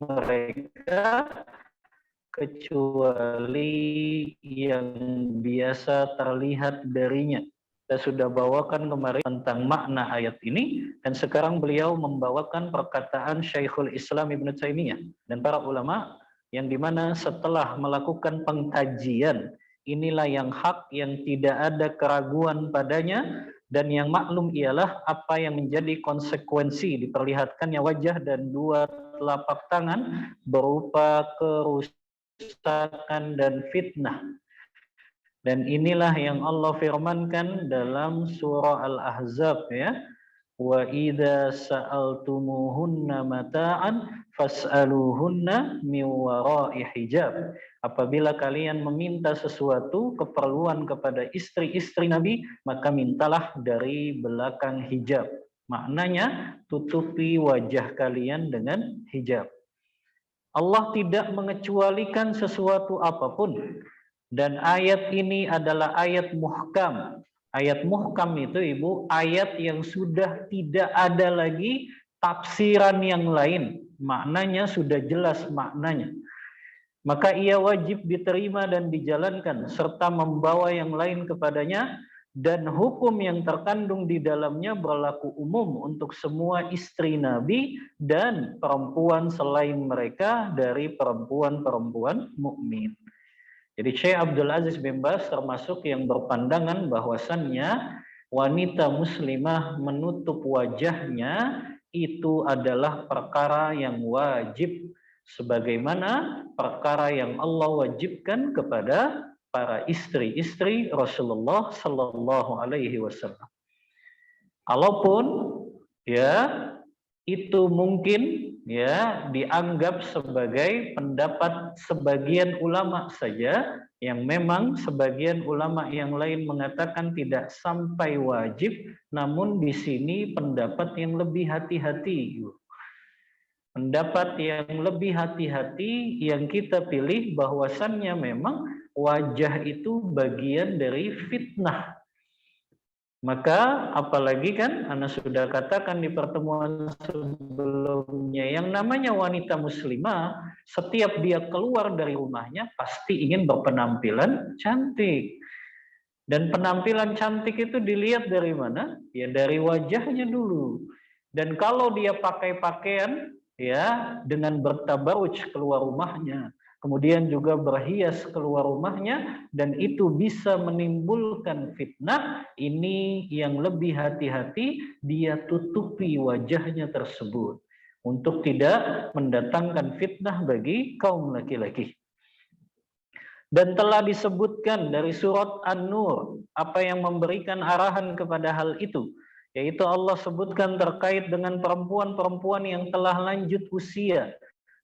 mereka kecuali yang biasa terlihat darinya. Kita sudah bawakan kemarin tentang makna ayat ini, dan sekarang beliau membawakan perkataan Syekhul Islam Ibnu Taimiyah dan para ulama, yang dimana setelah melakukan pengkajian, inilah yang hak, yang tidak ada keraguan padanya, dan yang maklum ialah apa yang menjadi konsekuensi diperlihatkannya wajah dan dua telapak tangan berupa kerusakan dan fitnah. Dan inilah yang Allah firmankan dalam surah Al-Ahzab, ya. Wa idza sa'altumuhunna mata'an fas'aluhunna min wara'i hijab. Apabila kalian meminta sesuatu keperluan kepada istri-istri Nabi, maka mintalah dari belakang hijab. Maknanya tutupi wajah kalian dengan hijab. Allah tidak mengecualikan sesuatu apapun. Dan ayat ini adalah ayat muhkam. Ayat muhkam itu, Ibu, ayat yang sudah tidak ada lagi tafsiran yang lain. Maknanya sudah jelas maknanya. Maka ia wajib diterima dan dijalankan, serta membawa yang lain kepadanya, dan hukum yang terkandung di dalamnya berlaku umum untuk semua istri Nabi dan perempuan selain mereka dari perempuan-perempuan mukmin. Jadi Syekh Abdul Aziz bin Baz termasuk yang berpandangan bahwasannya wanita muslimah menutup wajahnya itu adalah perkara yang wajib, sebagaimana perkara yang Allah wajibkan kepada para istri-istri Rasulullah Sallallahu Alaihi Wasallam. Kalaupun ya itu mungkin ya dianggap sebagai pendapat sebagian ulama saja, yang memang sebagian ulama yang lain mengatakan tidak sampai wajib, namun di sini pendapat yang lebih hati-hati. Pendapat yang lebih hati-hati yang kita pilih bahwasannya memang wajah itu bagian dari fitnah. Maka apalagi kan Ana sudah katakan di pertemuan sebelumnya, yang namanya wanita muslimah setiap dia keluar dari rumahnya pasti ingin berpenampilan cantik. Dan penampilan cantik itu dilihat dari mana? Ya dari wajahnya dulu. Dan kalau dia pakai pakaian ya dengan bertabaruj keluar rumahnya, kemudian juga berhias keluar rumahnya, dan itu bisa menimbulkan fitnah, ini yang lebih hati-hati, dia tutupi wajahnya tersebut untuk tidak mendatangkan fitnah bagi kaum laki-laki. Dan telah disebutkan dari surat An-Nur apa yang memberikan arahan kepada hal itu, yaitu Allah sebutkan terkait dengan perempuan-perempuan yang telah lanjut usia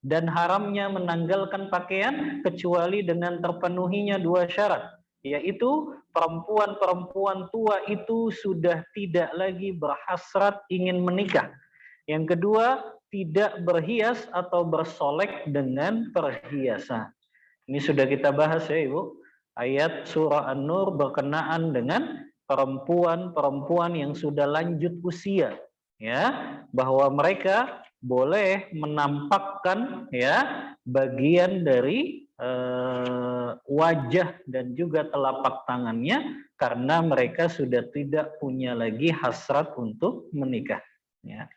dan haramnya menanggalkan pakaian kecuali dengan terpenuhinya dua syarat, yaitu perempuan-perempuan tua itu sudah tidak lagi berhasrat ingin menikah. Yang kedua, tidak berhias atau bersolek dengan perhiasan. Ini sudah kita bahas ya Ibu. Ayat surah An-Nur berkenaan dengan perempuan-perempuan yang sudah lanjut usia, ya, bahwa mereka boleh menampakkan ya bagian dari wajah dan juga telapak tangannya karena mereka sudah tidak punya lagi hasrat untuk menikah, ya.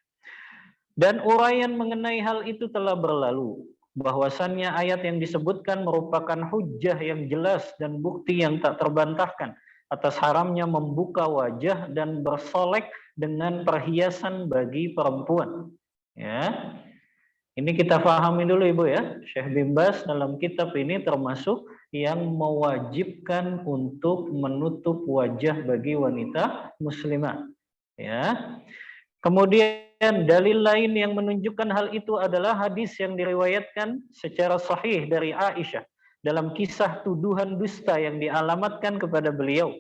Dan uraian mengenai hal itu telah berlalu, bahwasannya ayat yang disebutkan merupakan hujjah yang jelas dan bukti yang tak terbantahkan atas haramnya membuka wajah dan bersolek dengan perhiasan bagi perempuan. Ya, ini kita pahami dulu Ibu ya. Syekh bin Baz dalam kitab ini termasuk yang mewajibkan untuk menutup wajah bagi wanita muslimah. Ya. Kemudian dalil lain yang menunjukkan hal itu adalah hadis yang diriwayatkan secara sahih dari Aisyah dalam kisah tuduhan dusta yang dialamatkan kepada beliau,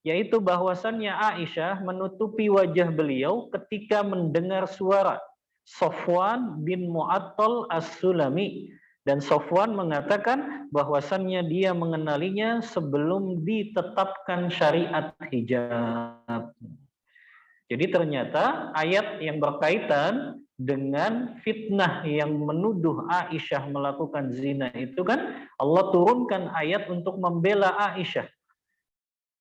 yaitu bahwasannya Aisyah menutupi wajah beliau ketika mendengar suara Sofwan bin Mu'attal As-Sulami, dan Sofwan mengatakan bahwasannya dia mengenalinya sebelum ditetapkan syariat hijab. Jadi ternyata ayat yang berkaitan dengan fitnah yang menuduh Aisyah melakukan zina itu kan Allah turunkan ayat untuk membela Aisyah,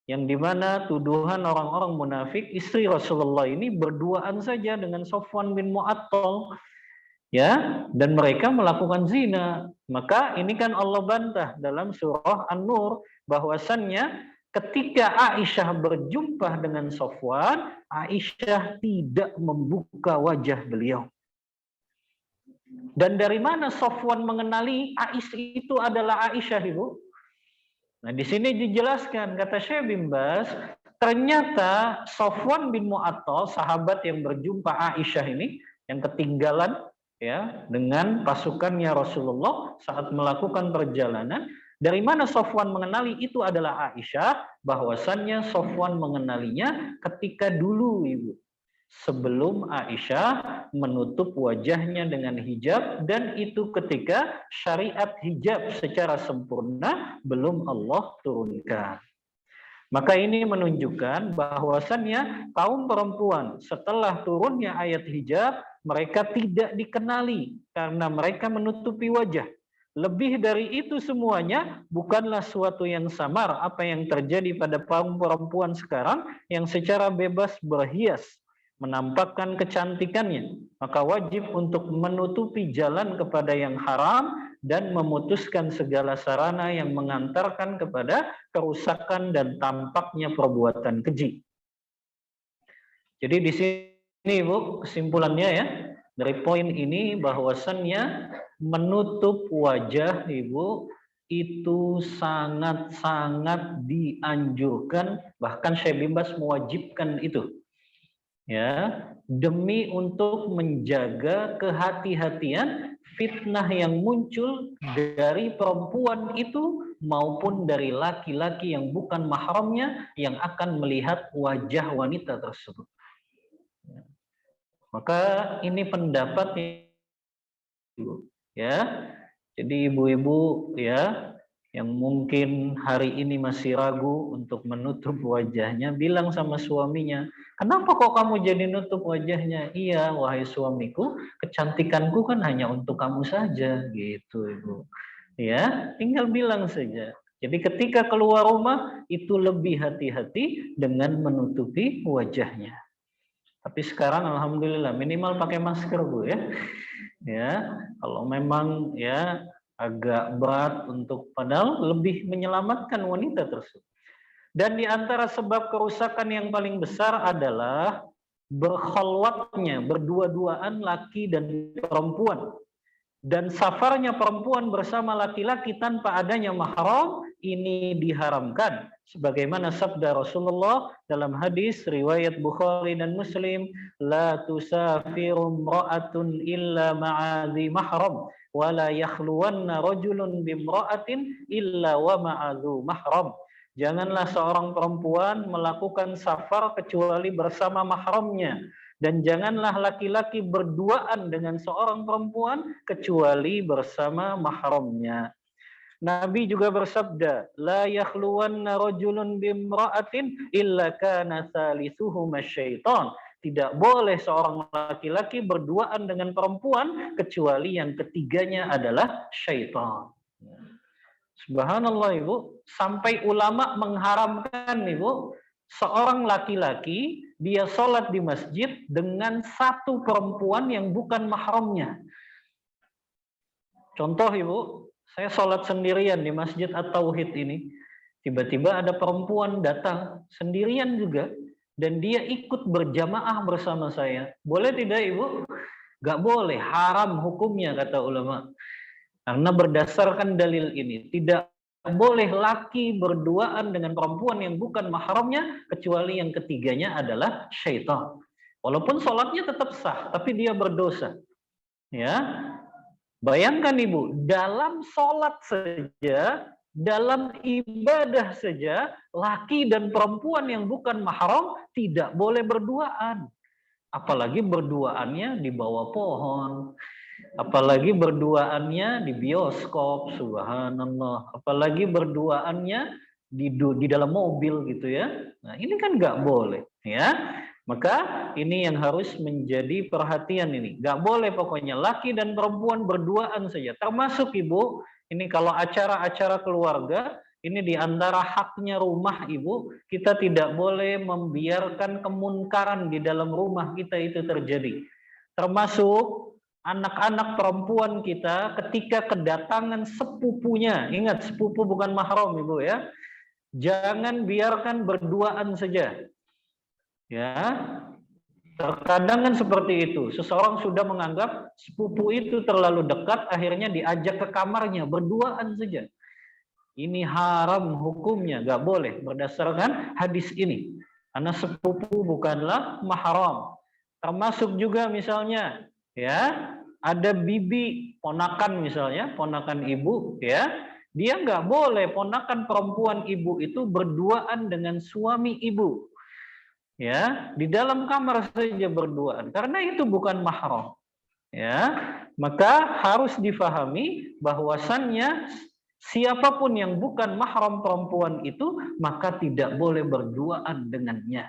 yang dimana tuduhan orang-orang munafik istri Rasulullah ini berduaan saja dengan Safwan bin Mu'attal, ya, dan mereka melakukan zina. Maka ini kan Allah bantah dalam surah An-Nur bahwasannya ketika Aisyah berjumpa dengan Safwan, Aisyah tidak membuka wajah beliau. Dan dari mana Safwan mengenali Aisyah itu adalah Aisyah, Ibu? Nah, di sini dijelaskan, kata Syekh bin Baz, ternyata Safwan bin Mu'attal, sahabat yang berjumpa Aisyah ini, yang ketinggalan ya dengan pasukannya Rasulullah saat melakukan perjalanan. Dari mana Safwan mengenali itu adalah Aisyah? Bahwasannya Safwan mengenalinya ketika dulu, Ibu, sebelum Aisyah menutup wajahnya dengan hijab, dan itu ketika syariat hijab secara sempurna belum Allah turunkan. Maka ini menunjukkan bahwasannya kaum perempuan setelah turunnya ayat hijab, mereka tidak dikenali karena mereka menutupi wajah. Lebih dari itu semuanya bukanlah suatu yang samar apa yang terjadi pada kaum perempuan sekarang yang secara bebas berhias, menampakkan kecantikannya, maka wajib untuk menutupi jalan kepada yang haram dan memutuskan segala sarana yang mengantarkan kepada kerusakan dan tampaknya perbuatan keji. Jadi di sini, Ibu, kesimpulannya ya, dari poin ini bahwasannya menutup wajah, Ibu, itu sangat-sangat dianjurkan, bahkan Syekh bin Baz mewajibkan itu. Ya, demi untuk menjaga kehati-hatian fitnah yang muncul dari perempuan itu maupun dari laki-laki yang bukan mahramnya yang akan melihat wajah wanita tersebut. Maka ini pendapat Ibu, ya. Jadi ibu-ibu ya yang mungkin hari ini masih ragu untuk menutup wajahnya, bilang sama suaminya, "Kenapa kok kamu jadi nutup wajahnya?" "Iya, wahai suamiku, kecantikanku kan hanya untuk kamu saja." Gitu, Ibu. Ya, tinggal bilang saja. Jadi ketika keluar rumah itu lebih hati-hati dengan menutupi wajahnya. Tapi sekarang alhamdulillah minimal pakai masker, Bu, ya. Ya, kalau memang ya agak berat untuk, padahal lebih menyelamatkan wanita tersebut. Dan di antara sebab kerusakan yang paling besar adalah berkhalwatnya, berdua-duaan laki dan perempuan. Dan safarnya perempuan bersama laki-laki tanpa adanya mahram ini diharamkan. Sebagaimana sabda Rasulullah dalam hadis riwayat Bukhari dan Muslim, la tusafiru imra'atun illa ma'adhi mahram wa la yakhluwanna rajulun bimra'atin illa wa ma'adhu mahram. Janganlah seorang perempuan melakukan safar kecuali bersama mahramnya. Dan janganlah laki-laki berduaan dengan seorang perempuan kecuali bersama mahramnya. Nabi juga bersabda, la yakhluwanna rajulun bimra'atin illa kana thalithuhuma syaitan. Tidak boleh seorang laki-laki berduaan dengan perempuan kecuali yang ketiganya adalah syaitan. Subhanallah, Ibu, sampai ulama mengharamkan, Ibu, seorang laki-laki dia sholat di masjid dengan satu perempuan yang bukan mahramnya. Contoh, Ibu, saya sholat sendirian di Masjid At-Tauhid ini. Tiba-tiba ada perempuan datang sendirian juga dan dia ikut berjamaah bersama saya. Boleh tidak, Ibu? Gak boleh, haram hukumnya kata ulama. Karena berdasarkan dalil ini tidak boleh laki berduaan dengan perempuan yang bukan mahramnya kecuali yang ketiganya adalah syaitan. Walaupun sholatnya tetap sah, tapi dia berdosa. Ya, bayangkan, Ibu, dalam sholat saja, dalam ibadah saja, laki dan perempuan yang bukan mahram tidak boleh berduaan. Apalagi berduaannya di bawah pohon. Apalagi berduaannya di bioskop, subhanallah. Apalagi berduaannya di dalam mobil gitu ya. Nah, ini kan nggak boleh, ya. Maka ini yang harus menjadi perhatian ini. Nggak boleh pokoknya laki dan perempuan berduaan saja. Termasuk ibu, ini kalau acara-acara keluarga, ini di antara haknya rumah ibu, kita tidak boleh membiarkan kemunkaran di dalam rumah kita itu terjadi. Termasuk anak-anak perempuan kita ketika kedatangan sepupunya, ingat sepupu bukan mahram ibu ya, jangan biarkan berduaan saja. Ya, terkadang kan seperti itu. Seseorang sudah menganggap sepupu itu terlalu dekat, akhirnya diajak ke kamarnya berduaan saja. Ini haram hukumnya, nggak boleh berdasarkan hadis ini. Karena sepupu bukanlah mahram. Termasuk juga misalnya, ya, ada bibi ponakan misalnya, ponakan ibu, ya, dia nggak boleh ponakan perempuan ibu itu berduaan dengan suami ibu. Ya, di dalam kamar saja berduaan karena itu bukan mahram. Ya, maka harus difahami bahwasannya siapapun yang bukan mahram perempuan itu maka tidak boleh berduaan dengannya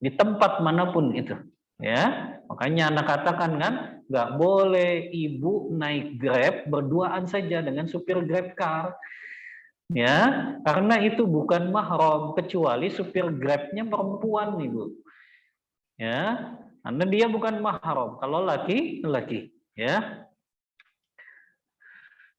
di tempat manapun itu. Ya, makanya anak katakan kan, nggak boleh ibu naik Grab berduaan saja dengan supir Grab car. Ya, karena itu bukan mahram kecuali supir Grabnya perempuan ibu. Ya, karena dia bukan mahram. Kalau laki-laki, ya.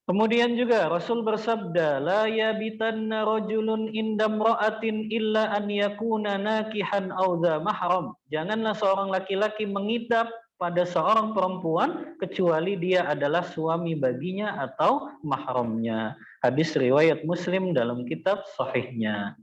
Kemudian juga Rasul bersabda, la yabitanna rajulun indam ra'atin illa an yakuna nakihan aw dza mahram. Janganlah seorang laki-laki menginap pada seorang perempuan kecuali dia adalah suami baginya atau mahramnya. Hadis riwayat Muslim dalam kitab sahihnya.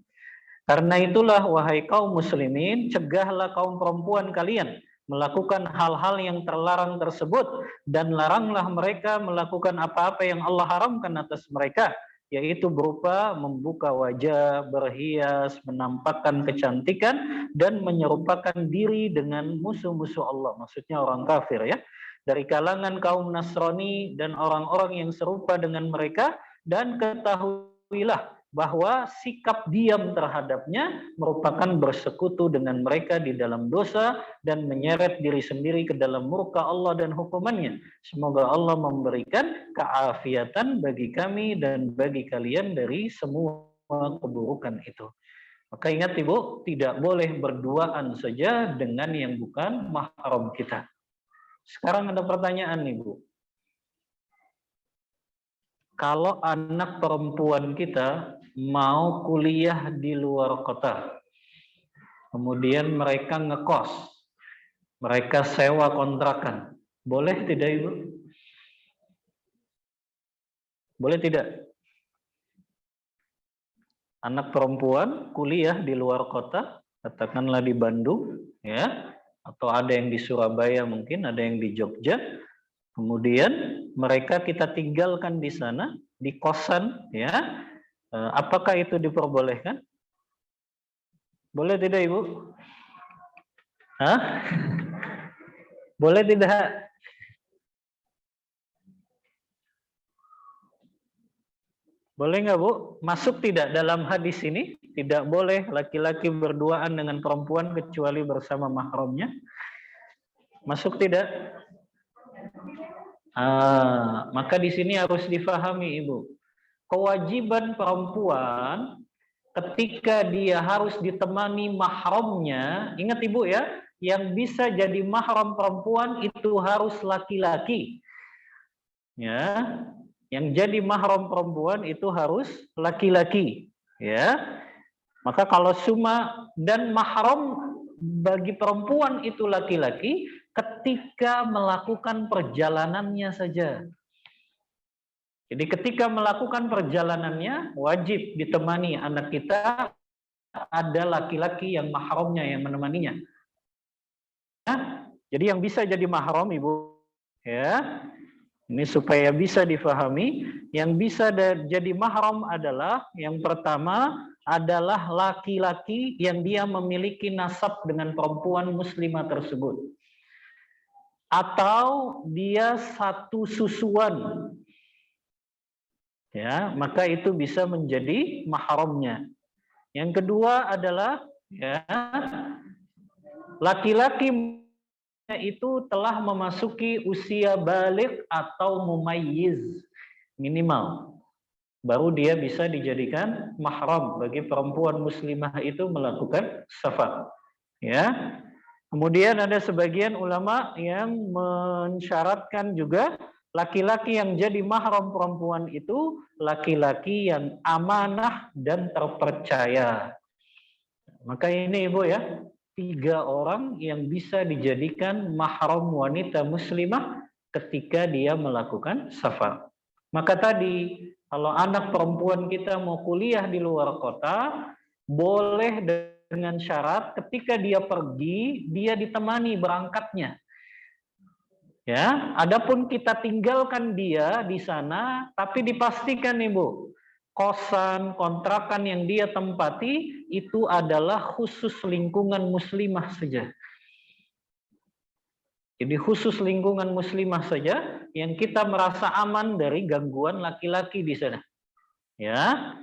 Karena itulah wahai kaum muslimin, cegahlah kaum perempuan kalian melakukan hal-hal yang terlarang tersebut dan laranglah mereka melakukan apa-apa yang Allah haramkan atas mereka, yaitu berupa membuka wajah, berhias, menampakkan kecantikan dan menyerupakan diri dengan musuh-musuh Allah, maksudnya orang kafir ya, dari kalangan kaum Nasrani dan orang-orang yang serupa dengan mereka, dan ketahuilah bahwa sikap diam terhadapnya merupakan bersekutu dengan mereka di dalam dosa dan menyeret diri sendiri ke dalam murka Allah dan hukumannya. Semoga Allah memberikan keafiatan bagi kami dan bagi kalian dari semua keburukan itu. Maka ingat ibu, tidak boleh berduaan saja dengan yang bukan mahram kita. Sekarang ada pertanyaan ibu. Kalau anak perempuan kita mau kuliah di luar kota, kemudian mereka ngekos, mereka sewa kontrakan, boleh tidak ibu? Boleh tidak? Anak perempuan kuliah di luar kota, katakanlah di Bandung, ya, atau ada yang di Surabaya mungkin, ada yang di Jogja. Kemudian mereka kita tinggalkan di sana, di kosan, ya. Apakah itu diperbolehkan? Boleh tidak ibu? Hah? Boleh tidak? Boleh nggak bu? Masuk tidak dalam hadis ini? Tidak boleh laki-laki berduaan dengan perempuan kecuali bersama mahramnya. Masuk tidak? Maka di sini harus difahami ibu. Kewajiban perempuan ketika dia harus ditemani mahramnya, ingat ibu ya, yang bisa jadi mahram perempuan itu harus laki-laki. Ya, yang jadi mahram perempuan itu harus laki-laki. Ya, maka kalau suma dan mahram bagi perempuan itu laki-laki ketika melakukan perjalanannya saja. Jadi ketika melakukan perjalanannya wajib ditemani anak kita ada laki-laki yang mahramnya yang menemaninya. Nah, jadi yang bisa jadi mahram ibu ya, ini supaya bisa difahami, yang bisa jadi mahram adalah yang pertama adalah laki-laki yang dia memiliki nasab dengan perempuan muslimah tersebut. Atau dia satu susuan. Ya, maka itu bisa menjadi mahramnya. Yang kedua adalah ya, laki-laki itu telah memasuki usia baligh atau mumayyiz minimal, baru dia bisa dijadikan mahram bagi perempuan muslimah itu melakukan safar. Ya. Kemudian ada sebagian ulama yang mensyaratkan juga laki-laki yang jadi mahram perempuan itu laki-laki yang amanah dan terpercaya. Maka ini Ibu ya, 3 orang yang bisa dijadikan mahram wanita muslimah ketika dia melakukan safar. Maka tadi kalau anak perempuan kita mau kuliah di luar kota, boleh dengan syarat ketika dia pergi, dia ditemani berangkatnya. Ya, adapun kita tinggalkan dia di sana, tapi dipastikan Ibu, kosan, kontrakan yang dia tempati itu adalah khusus lingkungan muslimah saja. Jadi khusus lingkungan muslimah saja yang kita merasa aman dari gangguan laki-laki di sana. Ya,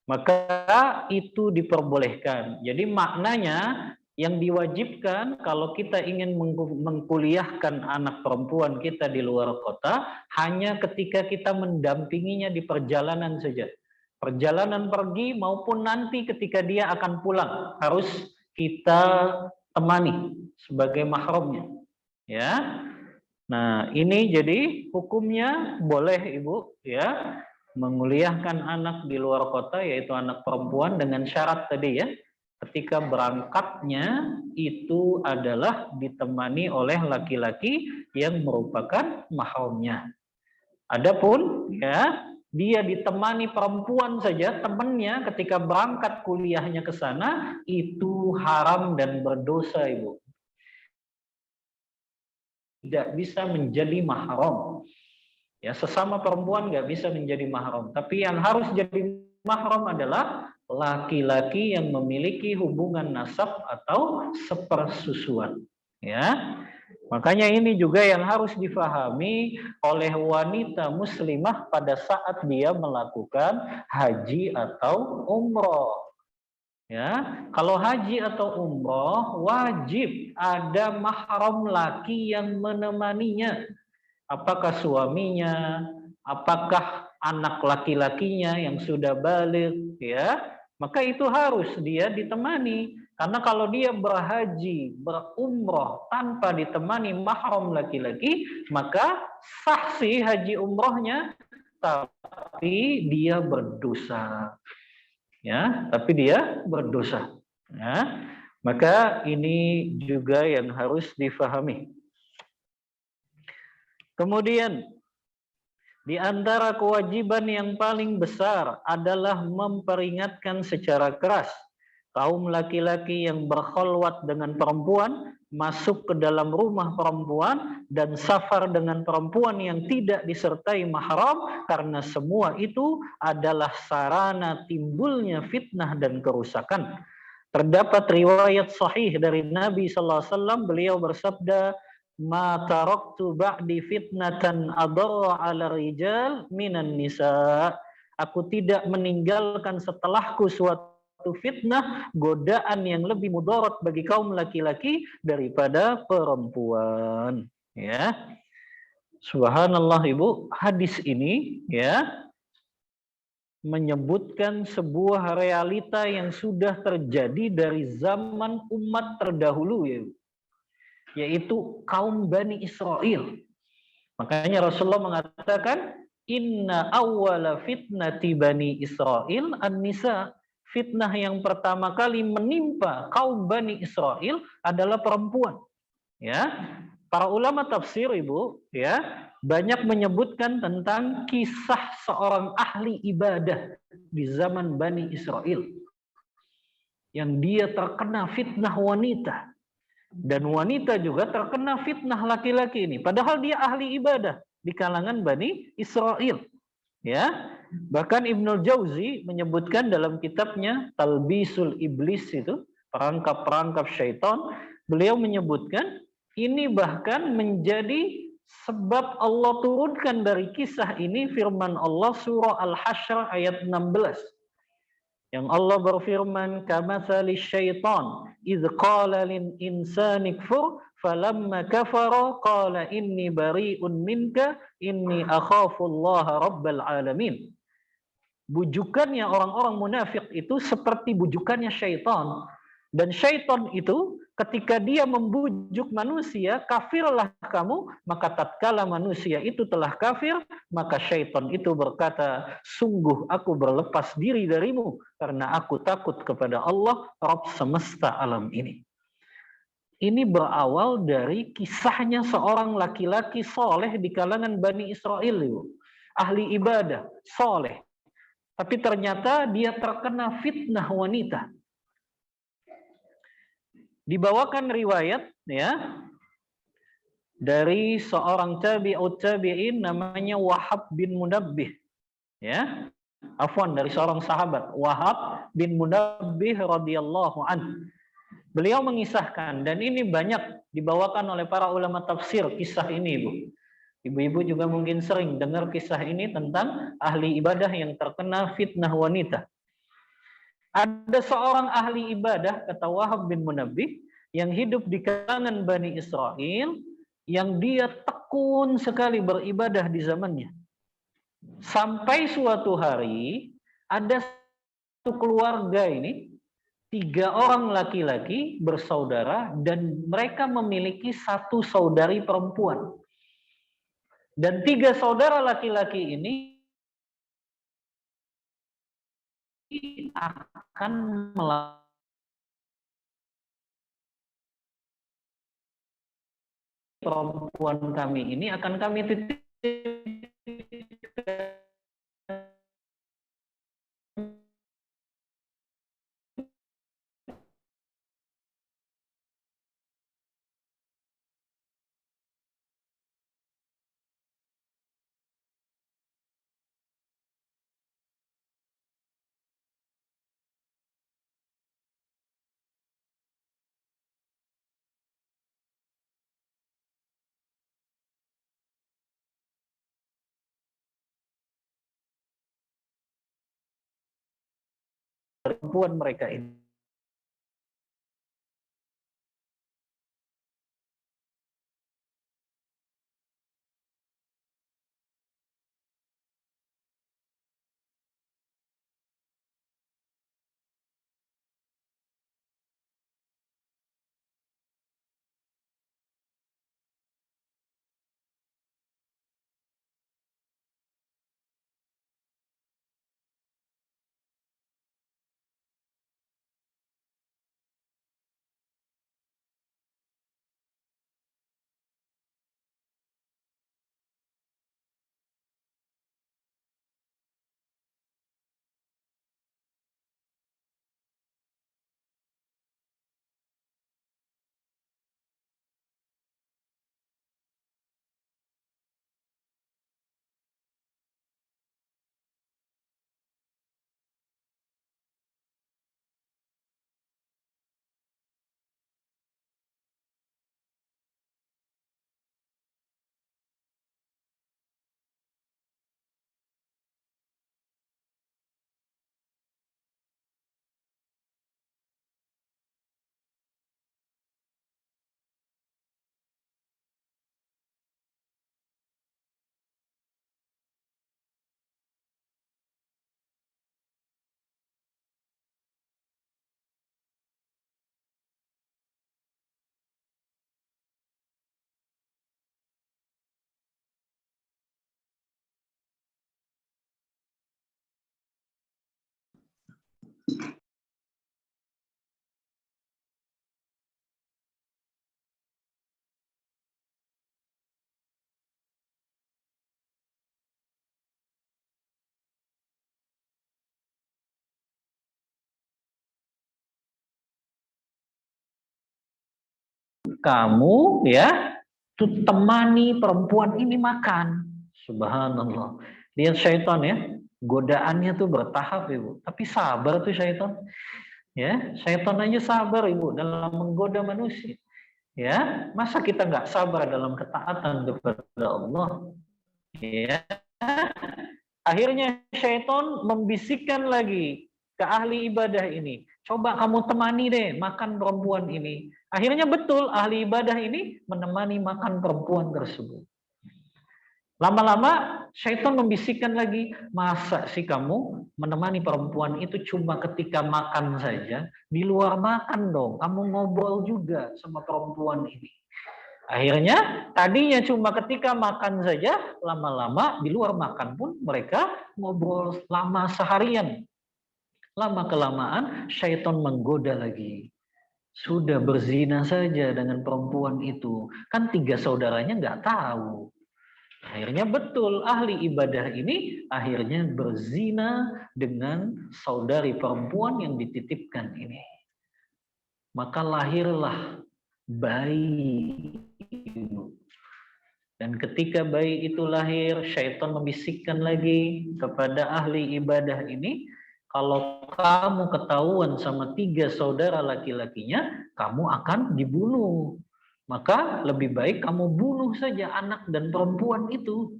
maka itu diperbolehkan. Jadi maknanya yang diwajibkan kalau kita ingin mengkuliahkan anak perempuan kita di luar kota hanya ketika kita mendampinginya di perjalanan saja. Perjalanan pergi maupun nanti ketika dia akan pulang harus kita temani sebagai mahramnya. Ya. Nah, ini jadi hukumnya boleh Ibu ya menguliahkan anak di luar kota yaitu anak perempuan dengan syarat tadi ya. Ketika berangkatnya itu adalah ditemani oleh laki-laki yang merupakan mahramnya. Adapun ya dia ditemani perempuan saja temannya ketika berangkat kuliahnya ke sana itu haram dan berdosa Ibu. Tidak bisa menjadi mahram. Ya, sesama perempuan nggak bisa menjadi mahram. Tapi yang harus jadi mahram adalah laki-laki yang memiliki hubungan nasab atau sepersusuan. Ya, makanya ini juga yang harus difahami oleh wanita muslimah pada saat dia melakukan haji atau umroh. Ya, kalau haji atau umroh wajib ada mahram laki yang menemaninya. Apakah suaminya, apakah anak laki-lakinya yang sudah baligh, ya, maka itu harus dia ditemani. Karena kalau dia berhaji, berumroh tanpa ditemani mahram laki-laki, maka sah sih haji umrohnya, tapi dia berdosa. Ya, tapi dia berdosa. Ya, maka ini juga yang harus difahami. Kemudian di antara kewajiban yang paling besar adalah memperingatkan secara keras kaum laki-laki yang berkholwat dengan perempuan, masuk ke dalam rumah perempuan dan safar dengan perempuan yang tidak disertai mahram, karena semua itu adalah sarana timbulnya fitnah dan kerusakan. Terdapat riwayat sahih dari Nabi sallallahu alaihi wasallam, beliau bersabda, "Ma taraktu ba'di fitnatan adarra 'ala rijal minan nisa." Aku tidak meninggalkan setelahku suatu fitnah, godaan yang lebih mudarat bagi kaum laki-laki daripada perempuan. Ya. Subhanallah Ibu, hadis ini ya menyebutkan sebuah realita yang sudah terjadi dari zaman umat terdahulu ya, yaitu kaum Bani Israel. Makanya Rasulullah mengatakan, inna awwala fitnati Bani Israel an-nisa. Fitnah yang pertama kali menimpa kaum Bani Israel adalah perempuan. Ya, para ulama tafsir Ibu ya banyak menyebutkan tentang kisah seorang ahli ibadah di zaman Bani Israel yang dia terkena fitnah wanita. Dan wanita juga terkena fitnah laki-laki ini. Padahal dia ahli ibadah di kalangan Bani Israel. Ya, bahkan Ibnul Jauzi menyebutkan dalam kitabnya Talbisul Iblis itu, perangkap-perangkap syaitan, beliau menyebutkan ini bahkan menjadi sebab Allah turunkan dari kisah ini firman Allah surah Al-Hasyr ayat 16. Yang Allah berfirman, kamatsali syaitan idz qala lil insani kfur falamma kafara qala inni bari'un minka inni akhafullaha rabbal alamin. Bujukannya orang-orang munafik itu seperti bujukannya syaitan. Dan syaitan itu ketika dia membujuk manusia, kafirlah kamu, maka tatkala manusia itu telah kafir, maka syaitan itu berkata, sungguh aku berlepas diri darimu, karena aku takut kepada Allah, Rabb semesta alam ini. Ini berawal dari kisahnya seorang laki-laki soleh di kalangan Bani Israel, Ibu. Ahli ibadah, soleh. Tapi ternyata dia terkena fitnah wanita. Dibawakan riwayat ya dari seorang tabi'ut tabi'in namanya Wahab bin Munabbih. Ya. Afwan, dari seorang sahabat Wahab bin Munabbih radhiyallahu an. Beliau mengisahkan, dan ini banyak dibawakan oleh para ulama tafsir kisah ini, Ibu. Ibu-ibu juga mungkin sering dengar kisah ini tentang ahli ibadah yang terkena fitnah wanita. Ada seorang ahli ibadah, kata Wahab bin Munabbih, yang hidup di kalangan Bani Israel, yang dia tekun sekali beribadah di zamannya. Sampai suatu hari, ada satu keluarga ini, 3 orang laki-laki bersaudara, dan mereka memiliki 1 saudari perempuan. Dan 3 saudara laki-laki ini akan melakukan perempuan kami ini akan kami titip perempuan mereka ini. Kamu ya tuh temani perempuan ini makan. Subhanallah. Lihat syaitan ya, godaannya tuh bertahap, Ibu. Tapi sabar tuh syaitan. Ya, syaitan aja sabar, Ibu, dalam menggoda manusia. Ya, masa kita nggak sabar dalam ketaatan kepada Allah? Ya. Akhirnya syaitan membisikkan lagi ke ahli ibadah ini, coba kamu temani deh makan perempuan ini. Akhirnya betul ahli ibadah ini menemani makan perempuan tersebut. Lama-lama syaitan membisikkan lagi, masa sih kamu menemani perempuan itu cuma ketika makan saja, di luar makan dong, kamu ngobrol juga sama perempuan ini. Akhirnya tadinya cuma ketika makan saja, lama-lama di luar makan pun mereka ngobrol lama seharian. Lama-kelamaan syaitan menggoda lagi. Sudah berzina saja dengan perempuan itu. Kan 3 saudaranya nggak tahu. Akhirnya betul ahli ibadah ini akhirnya berzina dengan saudari perempuan yang dititipkan ini. Maka lahirlah bayi ibu. Dan ketika bayi itu lahir, syaitan membisikkan lagi kepada ahli ibadah ini, kalau kamu ketahuan sama 3 saudara laki-lakinya, kamu akan dibunuh. Maka lebih baik kamu bunuh saja anak dan perempuan itu.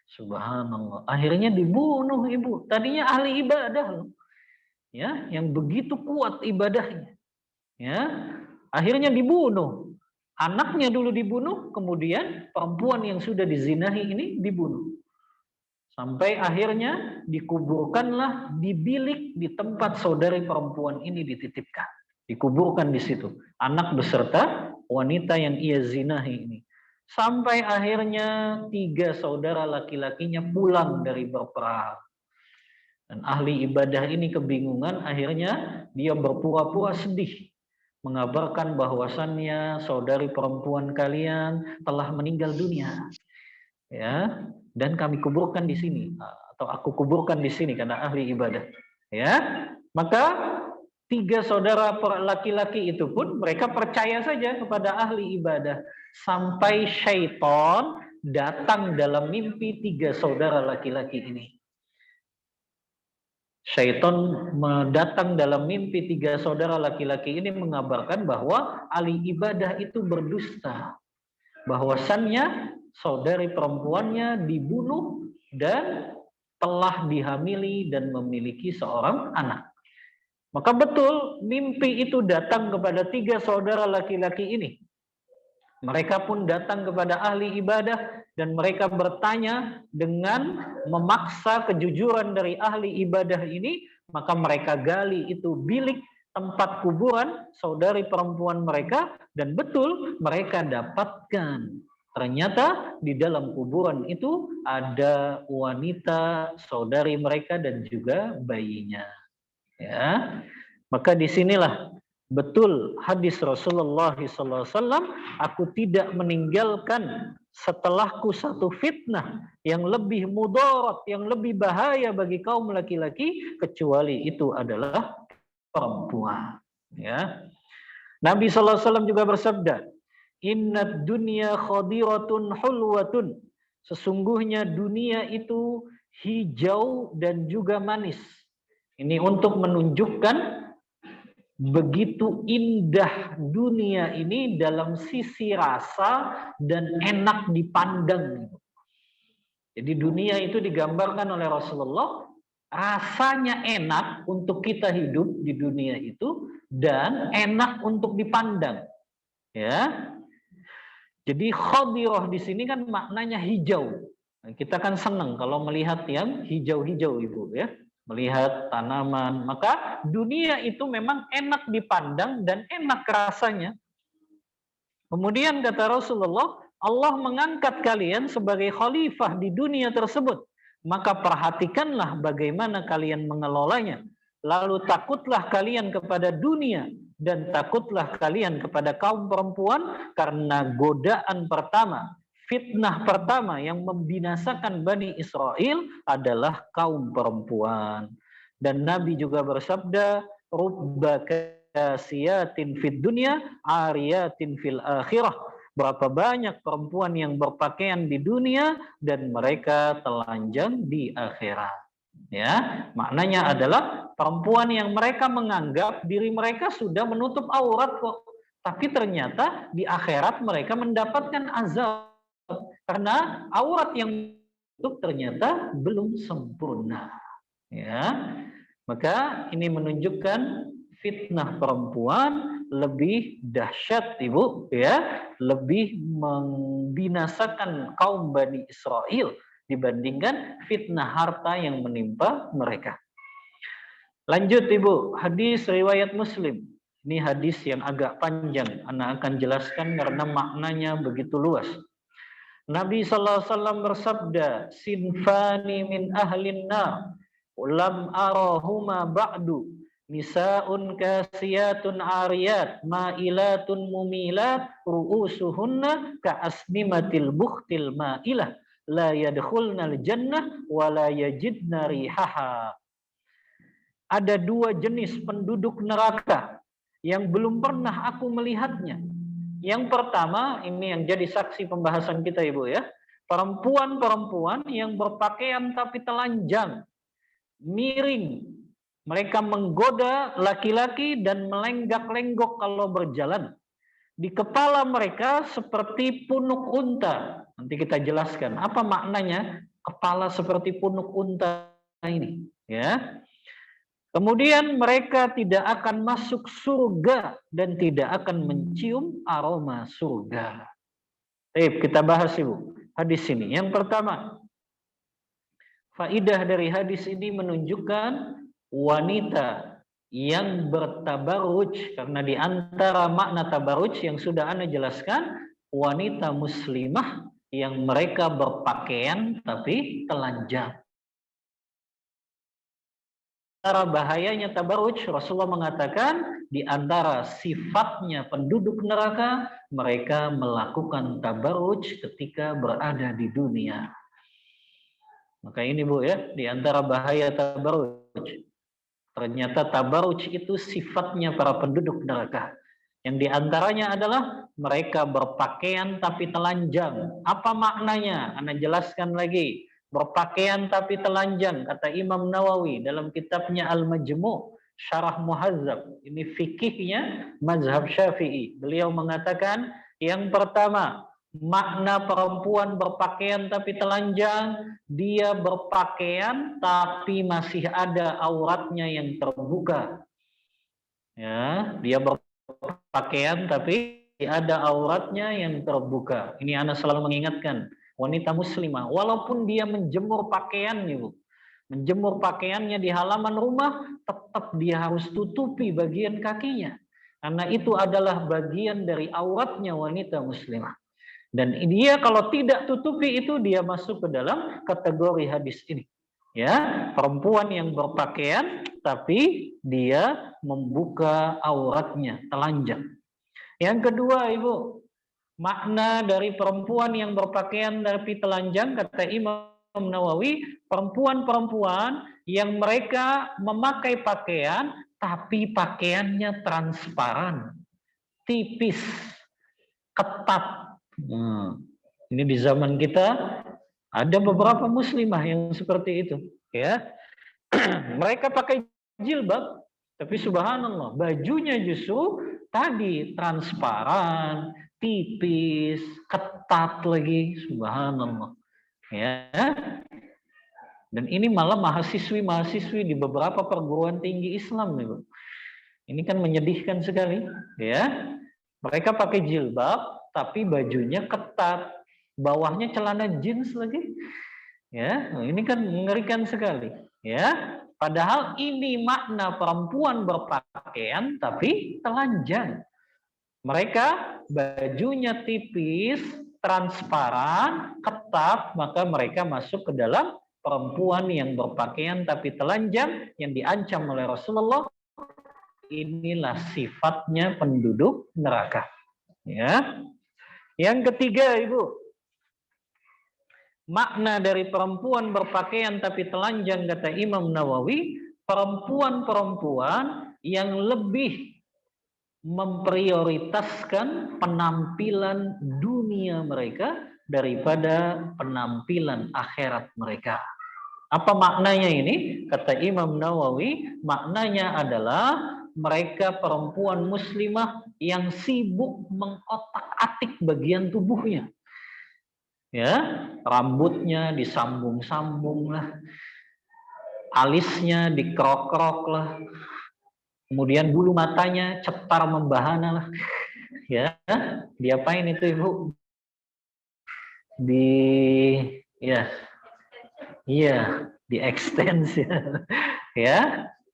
Subhanallah. Akhirnya dibunuh ibu. Tadinya ahli ibadah loh. Ya, yang begitu kuat ibadahnya. Ya, akhirnya dibunuh. Anaknya dulu dibunuh, kemudian perempuan yang sudah dizinahi ini dibunuh. Sampai akhirnya dikuburkanlah di bilik di tempat saudari perempuan ini dititipkan. Dikuburkan di situ. Anak beserta wanita yang ia zinahi ini. Sampai akhirnya 3 saudara laki-lakinya pulang dari berperang. Dan ahli ibadah ini kebingungan, akhirnya dia berpura-pura sedih. Mengabarkan bahwasannya saudari perempuan kalian telah meninggal dunia. Ya, dan kami kuburkan di sini atau aku kuburkan di sini karena ahli ibadah. Ya, maka 3 saudara laki-laki itu pun mereka percaya saja kepada ahli ibadah sampai syaitan datang dalam mimpi 3 saudara laki-laki ini. Syaitan datang dalam mimpi 3 saudara laki-laki ini mengabarkan bahwa ahli ibadah itu berdusta. Bahwasannya saudari perempuannya dibunuh dan telah dihamili dan memiliki seorang anak. Maka betul mimpi itu datang kepada 3 saudara laki-laki ini. Mereka pun datang kepada ahli ibadah dan mereka bertanya dengan memaksa kejujuran dari ahli ibadah ini. Maka mereka gali itu bilik tempat kuburan saudari perempuan mereka dan betul mereka dapatkan. Ternyata di dalam kuburan itu ada wanita saudari mereka dan juga bayinya. Ya, maka disinilah betul hadis Rasulullah SAW, aku tidak meninggalkan setelahku satu fitnah yang lebih mudarat, yang lebih bahaya bagi kaum laki-laki kecuali itu adalah perempuan. Ya, Nabi SAW juga bersabda, Innad dunya khadiratun hulwatun. Sesungguhnya dunia itu hijau dan juga manis. Ini untuk menunjukkan begitu indah dunia ini dalam sisi rasa dan enak dipandang. Jadi dunia itu digambarkan oleh Rasulullah, rasanya enak untuk kita hidup di dunia itu dan enak untuk dipandang. Ya. Jadi khadirah di sini kan maknanya hijau. Kita kan senang kalau melihat yang hijau-hijau Ibu ya. Melihat tanaman, maka dunia itu memang enak dipandang dan enak rasanya. Kemudian kata Rasulullah, Allah mengangkat kalian sebagai khalifah di dunia tersebut. Maka perhatikanlah bagaimana kalian mengelolanya. Lalu takutlah kalian kepada dunia dan takutlah kalian kepada kaum perempuan karena godaan pertama, fitnah pertama yang membinasakan Bani Israel adalah kaum perempuan. Dan Nabi juga bersabda, rubba kasiyatin fid dunya, ariyatin fil akhirah. Berapa banyak perempuan yang berpakaian di dunia dan mereka telanjang di akhirat. Ya, maknanya adalah perempuan yang mereka menganggap diri mereka sudah menutup aurat kok. Tapi ternyata di akhirat mereka mendapatkan azab karena aurat yang itu ternyata belum sempurna. Ya. Maka ini menunjukkan fitnah perempuan lebih dahsyat, Ibu, ya, lebih membinasakan kaum Bani Israel dibandingkan fitnah harta yang menimpa mereka. Lanjut, Ibu, hadis riwayat Muslim. Ini hadis yang agak panjang, Ana akan jelaskan karena maknanya begitu luas. Nabi sallallahu alaihi wasallam bersabda, "Sinfani min ahlin nar, lam arahuma ba'du, nisaun kasiyatun ariyat, ma'ilatun mumilat, ru'usuhunna ka'asnimatil bukhtil ma'ilah, la yadkhulnal jannah wa la yajidna rihaha." Ada dua jenis penduduk neraka yang belum pernah aku melihatnya. Yang pertama, ini yang jadi saksi pembahasan kita, Ibu, ya. Perempuan-perempuan yang berpakaian tapi telanjang, miring. Mereka menggoda laki-laki dan melenggak-lenggok kalau berjalan. Di kepala mereka seperti punuk unta. Nanti kita jelaskan apa maknanya kepala seperti punuk unta ini, ya. Kemudian mereka tidak akan masuk surga dan tidak akan mencium aroma surga. Baik, kita bahas, Ibu, hadis ini. Yang pertama, faidah dari hadis ini menunjukkan wanita yang bertabaruj, karena di antara makna tabaruj yang sudah Anda jelaskan, wanita muslimah yang mereka berpakaian tapi telanjang. Antara bahayanya tabaruj, Rasulullah mengatakan di antara sifatnya penduduk neraka, mereka melakukan tabaruj ketika berada di dunia. Maka ini, Bu, ya, di antara bahaya tabaruj. Ternyata tabaruj itu sifatnya para penduduk neraka. Yang di antaranya adalah mereka berpakaian tapi telanjang. Apa maknanya? Ana jelaskan lagi. Berpakaian tapi telanjang, kata Imam Nawawi dalam kitabnya Al-Majmu' Syarah Muhazzab. Ini fikihnya mazhab Syafi'i. Beliau mengatakan yang pertama, makna perempuan berpakaian tapi telanjang, dia berpakaian tapi masih ada auratnya yang terbuka. Ya, dia berpakaian tapi ada auratnya yang terbuka. Ini Ana selalu mengingatkan wanita muslimah, walaupun dia menjemur pakaiannya, Bu, menjemur pakaiannya di halaman rumah, tetap dia harus tutupi bagian kakinya, karena itu adalah bagian dari auratnya wanita muslimah. Dan dia kalau tidak tutupi itu, dia masuk ke dalam kategori hadis ini. Ya, perempuan yang berpakaian tapi dia membuka auratnya, telanjang. Yang kedua, Ibu, makna dari perempuan yang berpakaian tapi telanjang, kata Imam Nawawi, perempuan-perempuan yang mereka memakai pakaian tapi pakaiannya transparan, tipis, ketat. Ini di zaman kita ada beberapa muslimah yang seperti itu, ya. Mereka pakai jilbab, tapi subhanallah, bajunya justru tadi transparan, tipis, ketat lagi, subhanallah, ya. Dan ini malah mahasiswi-mahasiswi di beberapa perguruan tinggi Islam, nih, Bu. Ini kan menyedihkan sekali, ya. Mereka pakai jilbab tapi bajunya ketat, bawahnya celana jeans lagi. Ya, ini kan mengerikan sekali, ya. Padahal ini makna perempuan berpakaian tapi telanjang. Mereka bajunya tipis, transparan, ketat, maka mereka masuk ke dalam perempuan yang berpakaian tapi telanjang yang diancam oleh Rasulullah. Inilah sifatnya penduduk neraka. Ya. Yang ketiga, Ibu, makna dari perempuan berpakaian tapi telanjang, kata Imam Nawawi, perempuan-perempuan yang lebih memprioritaskan penampilan dunia mereka daripada penampilan akhirat mereka. Apa maknanya ini? Kata Imam Nawawi, maknanya adalah mereka perempuan muslimah yang sibuk mengotak-atik bagian tubuhnya. Ya, rambutnya disambung-sambung lah, alisnya dikerok-kerok lah, kemudian bulu matanya cetar membahana lah, ya. Diapain itu Ibu? Di ya, iya, di extend ya. Ya.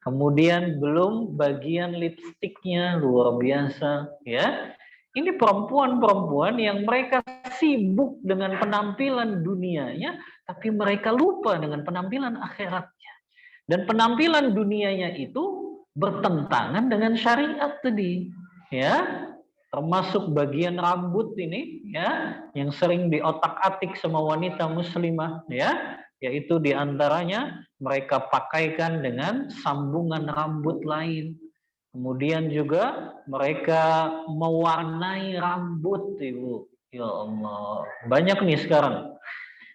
Kemudian belum bagian lipstiknya luar biasa, ya. Ini perempuan-perempuan yang mereka sibuk dengan penampilan dunianya, tapi mereka lupa dengan penampilan akhiratnya. Dan penampilan dunianya itu bertentangan dengan syariat tadi, ya. Termasuk bagian rambut ini, ya, yang sering diotak-atik sama wanita muslimah, ya, yaitu diantaranya mereka pakaikan dengan sambungan rambut lain. Kemudian juga mereka mewarnai rambut, Ibu. Ya Allah, banyak nih sekarang.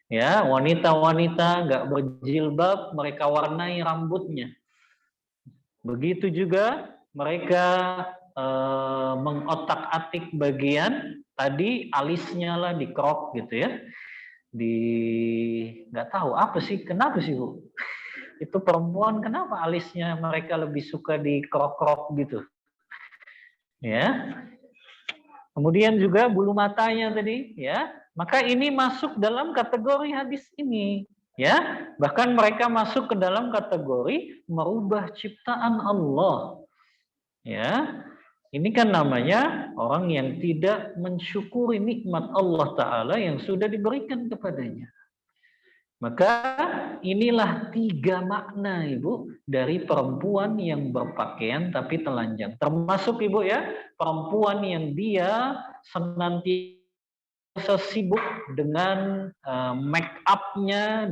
Ya, wanita-wanita nggak berjilbab, mereka warnai rambutnya. Begitu juga mereka mengotak-atik bagian tadi alisnya lah dikerok gitu ya. Nggak tahu apa sih, kenapa sih Bu? Itu perempuan kenapa alisnya mereka lebih suka dikerok-kerok gitu. Ya. Kemudian juga bulu matanya tadi, ya. Maka ini masuk dalam kategori hadis ini, ya. Bahkan mereka masuk ke dalam kategori merubah ciptaan Allah. Ya. Ini kan namanya orang yang tidak mensyukuri nikmat Allah Ta'ala yang sudah diberikan kepadanya. Maka inilah 3 makna Ibu dari perempuan yang berpakaian tapi telanjang. Termasuk Ibu ya, perempuan yang dia senantiasa sibuk dengan make up-nya,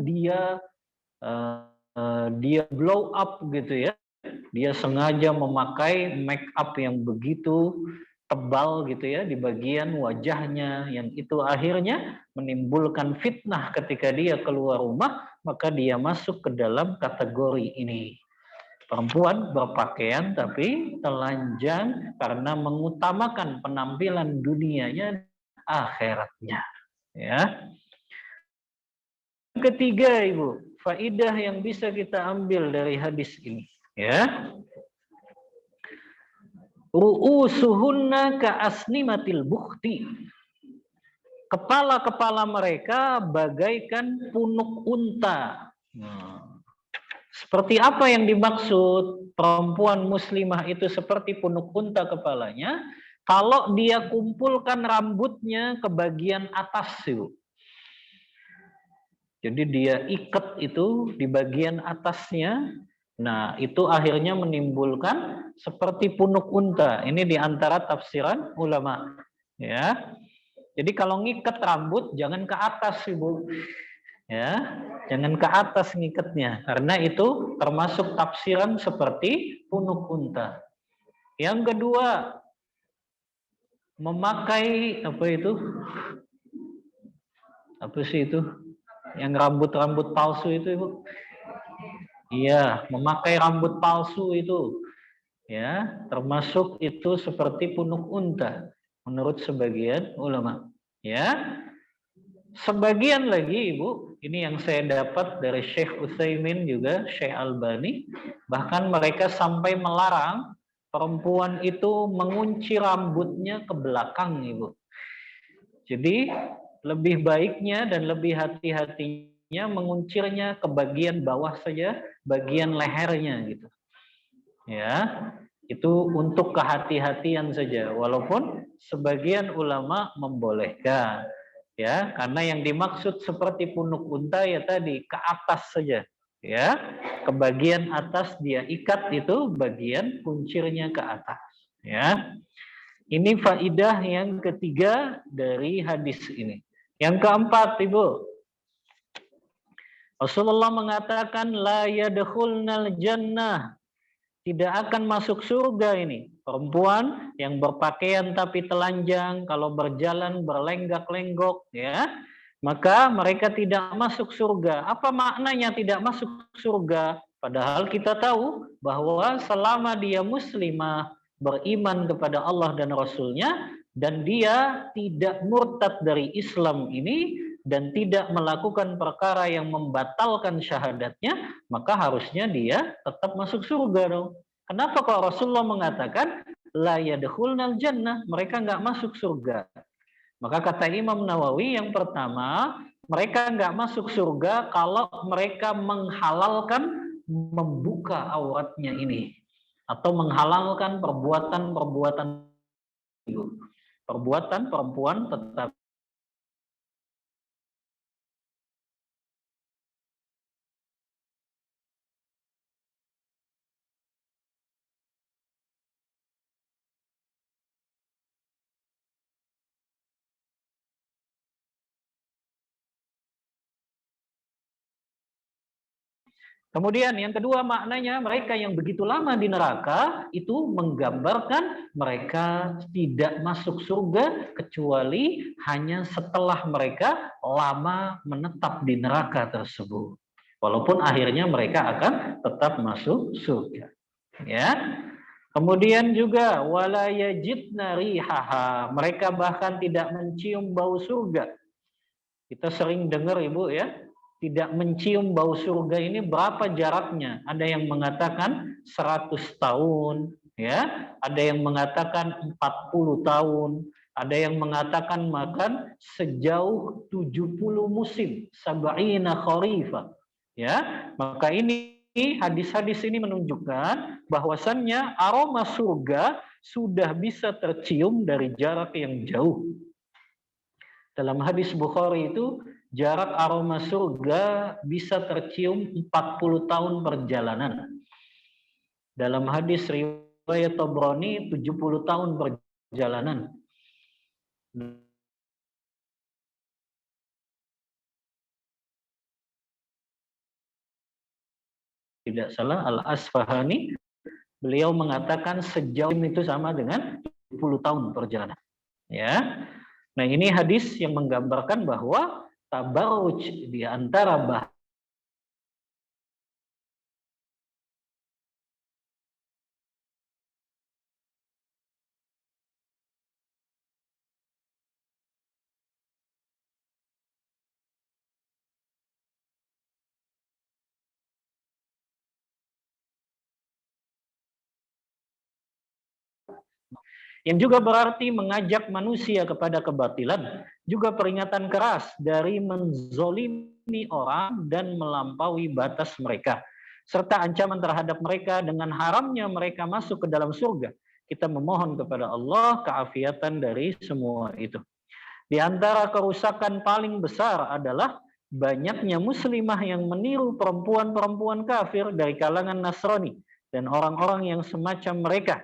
dia blow up gitu ya. Dia sengaja memakai make up yang begitu tebal gitu ya di bagian wajahnya, yang itu akhirnya menimbulkan fitnah ketika dia keluar rumah, maka dia masuk ke dalam kategori ini. Perempuan berpakaian tapi telanjang karena mengutamakan penampilan dunianya, akhiratnya. Ya. Ketiga Ibu, faidah yang bisa kita ambil dari hadis ini. Ya, ru'usuhunna ka'asnimatil bukhti. Kepala-kepala mereka bagaikan punuk unta. Seperti apa yang dimaksud perempuan muslimah itu seperti punuk unta kepalanya? Kalau dia kumpulkan rambutnya ke bagian atas itu. Jadi dia ikat itu di bagian atasnya. Nah, itu akhirnya menimbulkan seperti punuk unta. Ini diantara tafsiran ulama. Ya, jadi kalau ngikat rambut jangan ke atas, Ibu. Ya, jangan ke atas ngikatnya, karena itu termasuk tafsiran seperti punuk unta. Yang kedua, memakai apa itu? Apa sih itu? Yang rambut-rambut palsu itu, Ibu? Iya, memakai rambut palsu itu, ya, termasuk itu seperti punuk unta menurut sebagian ulama. Ya, sebagian lagi Ibu, ini yang saya dapat dari Syekh Utsaimin juga Syekh Albani, bahkan mereka sampai melarang perempuan itu mengunci rambutnya ke belakang Ibu. Jadi lebih baiknya dan lebih hati-hatinya menguncirnya ke bagian bawah saja, bagian lehernya gitu. Ya, itu untuk kehati-hatian saja, walaupun sebagian ulama membolehkan. Ya, karena yang dimaksud seperti punuk unta ya tadi ke atas saja. Ya, ke bagian atas dia ikat itu bagian kuncirnya ke atas. Ya. Ini faidah yang ketiga dari hadis ini. Yang keempat, Ibu. Rasulullah mengatakan la yadkhulnal jannah. Tidak akan masuk surga ini. Perempuan yang berpakaian tapi telanjang, kalau berjalan berlenggak-lenggok, ya, maka mereka tidak masuk surga. Apa maknanya tidak masuk surga? Padahal kita tahu bahwa selama dia muslimah, beriman kepada Allah dan Rasulnya, dan dia tidak murtad dari Islam ini, dan tidak melakukan perkara yang membatalkan syahadatnya, maka harusnya dia tetap masuk surga dong. Kenapa kalau Rasulullah mengatakan la yadkhulnal jannah, mereka nggak masuk surga? Maka kata Imam Nawawi, yang pertama, mereka nggak masuk surga kalau mereka menghalalkan membuka auratnya ini, atau menghalalkan perbuatan-perbuatan itu. Perbuatan perempuan tetap. Kemudian yang kedua maknanya, mereka yang begitu lama di neraka itu menggambarkan mereka tidak masuk surga kecuali hanya setelah mereka lama menetap di neraka tersebut. Walaupun akhirnya mereka akan tetap masuk surga. Ya. Kemudian juga wala yajidna rihaha, mereka bahkan tidak mencium bau surga. Kita sering dengar Ibu ya, tidak mencium bau surga ini berapa jaraknya? Ada yang mengatakan 100 tahun, ya. Ada yang mengatakan 40 tahun, ada yang mengatakan makan sejauh 70 musim, sab'ina kharifah. Ya, maka ini hadis-hadis ini menunjukkan bahwasannya aroma surga sudah bisa tercium dari jarak yang jauh. Dalam hadis Bukhari itu, jarak aroma surga bisa tercium 40 tahun perjalanan. Dalam hadis riwayat Tabrani 70 tahun perjalanan. Tidak salah, Al-Asfahani, beliau mengatakan sejauh itu sama dengan 70 tahun perjalanan. Ya. Nah, ini hadis yang menggambarkan bahwa tabarruj di antara yang juga berarti mengajak manusia kepada kebatilan, juga peringatan keras dari menzolimi orang dan melampaui batas mereka, serta ancaman terhadap mereka dengan haramnya mereka masuk ke dalam surga. Kita memohon kepada Allah keafiatan dari semua itu. Di antara kerusakan paling besar adalah banyaknya muslimah yang meniru perempuan-perempuan kafir dari kalangan Nasrani dan orang-orang yang semacam mereka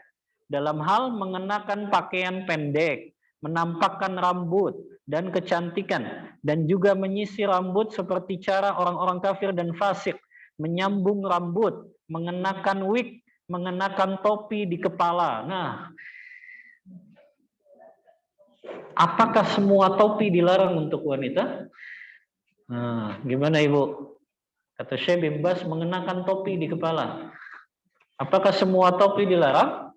dalam hal mengenakan pakaian pendek, menampakkan rambut dan kecantikan, dan juga menyisir rambut seperti cara orang-orang kafir dan fasik, menyambung rambut, mengenakan wig, mengenakan topi di kepala. Nah, apakah semua topi dilarang untuk wanita? Nah, gimana Ibu? Kata Syekh bin Baz, mengenakan topi di kepala. Apakah semua topi dilarang?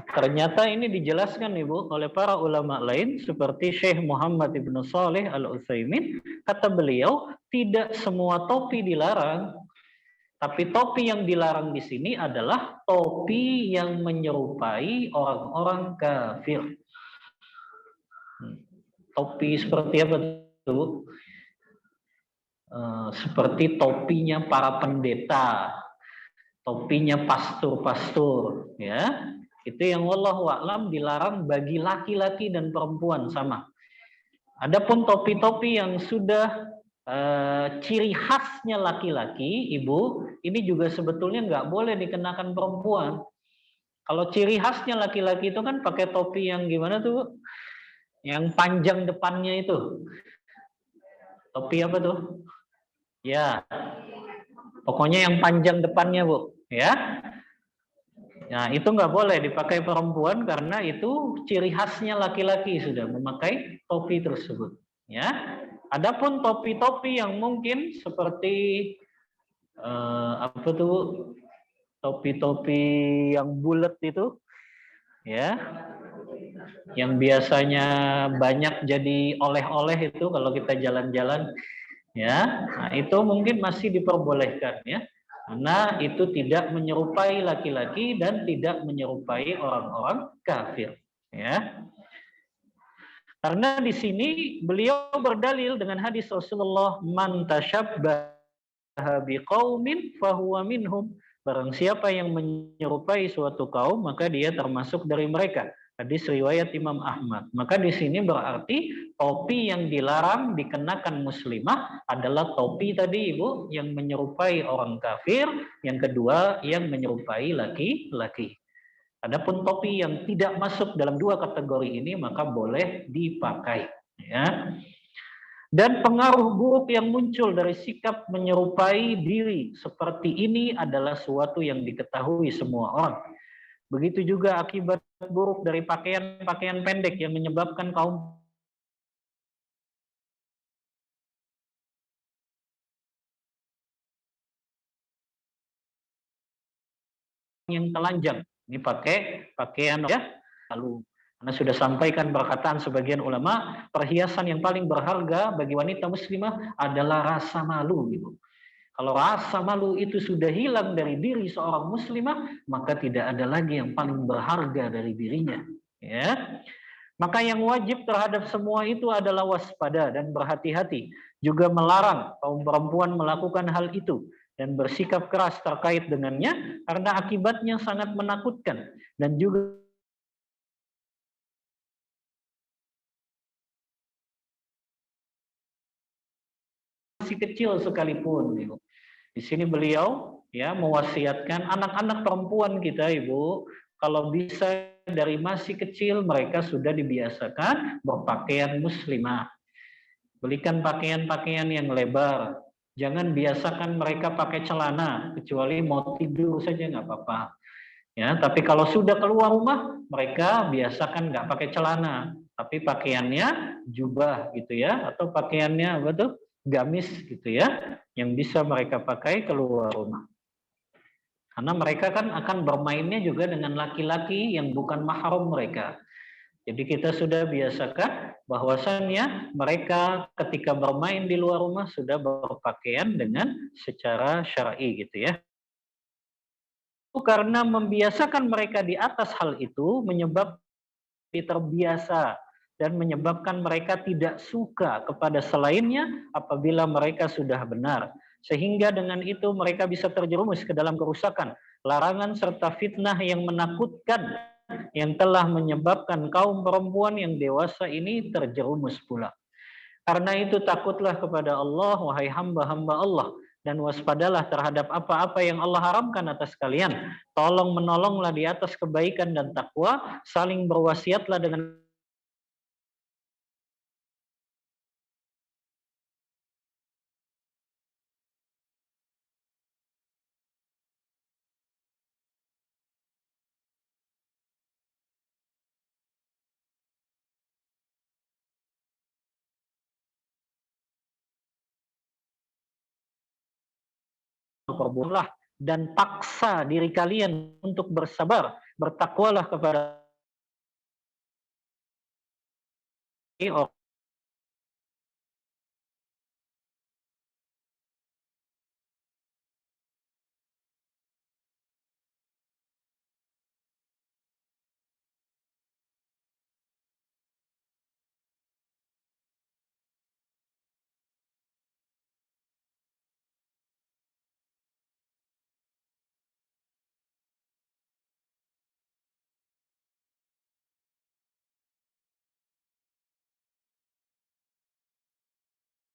Ternyata ini dijelaskan Ibu oleh para ulama lain seperti Syekh Muhammad Ibn Saleh Al-Utsaimin. Kata beliau, tidak semua topi dilarang. Tapi topi yang dilarang di sini adalah topi yang menyerupai orang-orang kafir. Topi seperti apa tuh? Seperti topinya para pendeta, topinya pastor-pastor, ya. Itu yang wallahu a'lam dilarang bagi laki-laki dan perempuan sama. Adapun topi-topi yang sudah ciri khasnya laki-laki, Ibu, ini juga sebetulnya nggak boleh dikenakan perempuan. Kalau ciri khasnya laki-laki itu kan pakai topi yang gimana tuh? Yang panjang depannya itu. Topi apa tuh? Ya, pokoknya yang panjang depannya, Bu. Ya. Nah, itu nggak boleh dipakai perempuan karena itu ciri khasnya laki-laki sudah memakai topi tersebut. Ya. Adapun topi-topi yang mungkin seperti apa tuh, topi-topi yang bulat itu, ya, yang biasanya banyak jadi oleh-oleh itu kalau kita jalan-jalan, ya. Nah, itu mungkin masih diperbolehkan, ya. Karena itu tidak menyerupai laki-laki dan tidak menyerupai orang-orang kafir, ya. Karena di sini beliau berdalil dengan hadis Rasulullah, man tasyabbaha biqaumin fahuwa minhum. Barang siapa yang menyerupai suatu kaum, maka dia termasuk dari mereka. Hadis riwayat Imam Ahmad. Maka di sini berarti topi yang dilarang dikenakan muslimah adalah topi tadi, Ibu, yang menyerupai orang kafir, yang kedua yang menyerupai laki-laki. Adapun topi yang tidak masuk dalam dua kategori ini maka boleh dipakai, ya. Dan pengaruh buruk yang muncul dari sikap menyerupai diri seperti ini adalah suatu yang diketahui semua orang. Begitu juga akibat buruk dari pakaian-pakaian pendek yang menyebabkan kaum yang telanjang. Ini pakai pakaian, ya. Lalu karena sudah sampaikan perkataan sebagian ulama, perhiasan yang paling berharga bagi wanita muslimah adalah rasa malu, gitu. Kalau rasa malu itu sudah hilang dari diri seorang muslimah, maka tidak ada lagi yang paling berharga dari dirinya, ya. Maka yang wajib terhadap semua itu adalah waspada dan berhati-hati, juga melarang kaum perempuan melakukan hal itu dan bersikap keras terkait dengannya karena akibatnya sangat menakutkan dan juga masih kecil sekalipun, Ibu. Di sini beliau, ya, mewasiatkan anak-anak perempuan kita, Ibu, kalau bisa dari masih kecil mereka sudah dibiasakan berpakaian muslimah. Belikan pakaian-pakaian yang lebar. Jangan biasakan mereka pakai celana, kecuali mau tidur saja nggak apa-apa. Ya, tapi kalau sudah keluar rumah, mereka biasakan nggak pakai celana, tapi pakaiannya jubah gitu, ya, atau pakaiannya apa tuh, gamis gitu, ya, yang bisa mereka pakai keluar rumah. Karena mereka kan akan bermainnya juga dengan laki-laki yang bukan mahram mereka. Jadi kita sudah biasakan bahwasannya mereka ketika bermain di luar rumah sudah berpakaian dengan secara syar'i gitu, ya. Karena membiasakan mereka di atas hal itu menyebabkan terbiasa dan menyebabkan mereka tidak suka kepada selainnya apabila mereka sudah benar. Sehingga dengan itu mereka bisa terjerumus ke dalam kerusakan, larangan serta fitnah yang menakutkan yang telah menyebabkan kaum perempuan yang dewasa ini terjerumus pula. Karena itu takutlah kepada Allah, wahai hamba-hamba Allah, dan waspadalah terhadap apa-apa yang Allah haramkan atas kalian. Tolong menolonglah di atas kebaikan dan takwa, saling berwasiatlah dengan perbuatlah dan paksa diri kalian untuk bersabar, bertakwalah kepada Allah.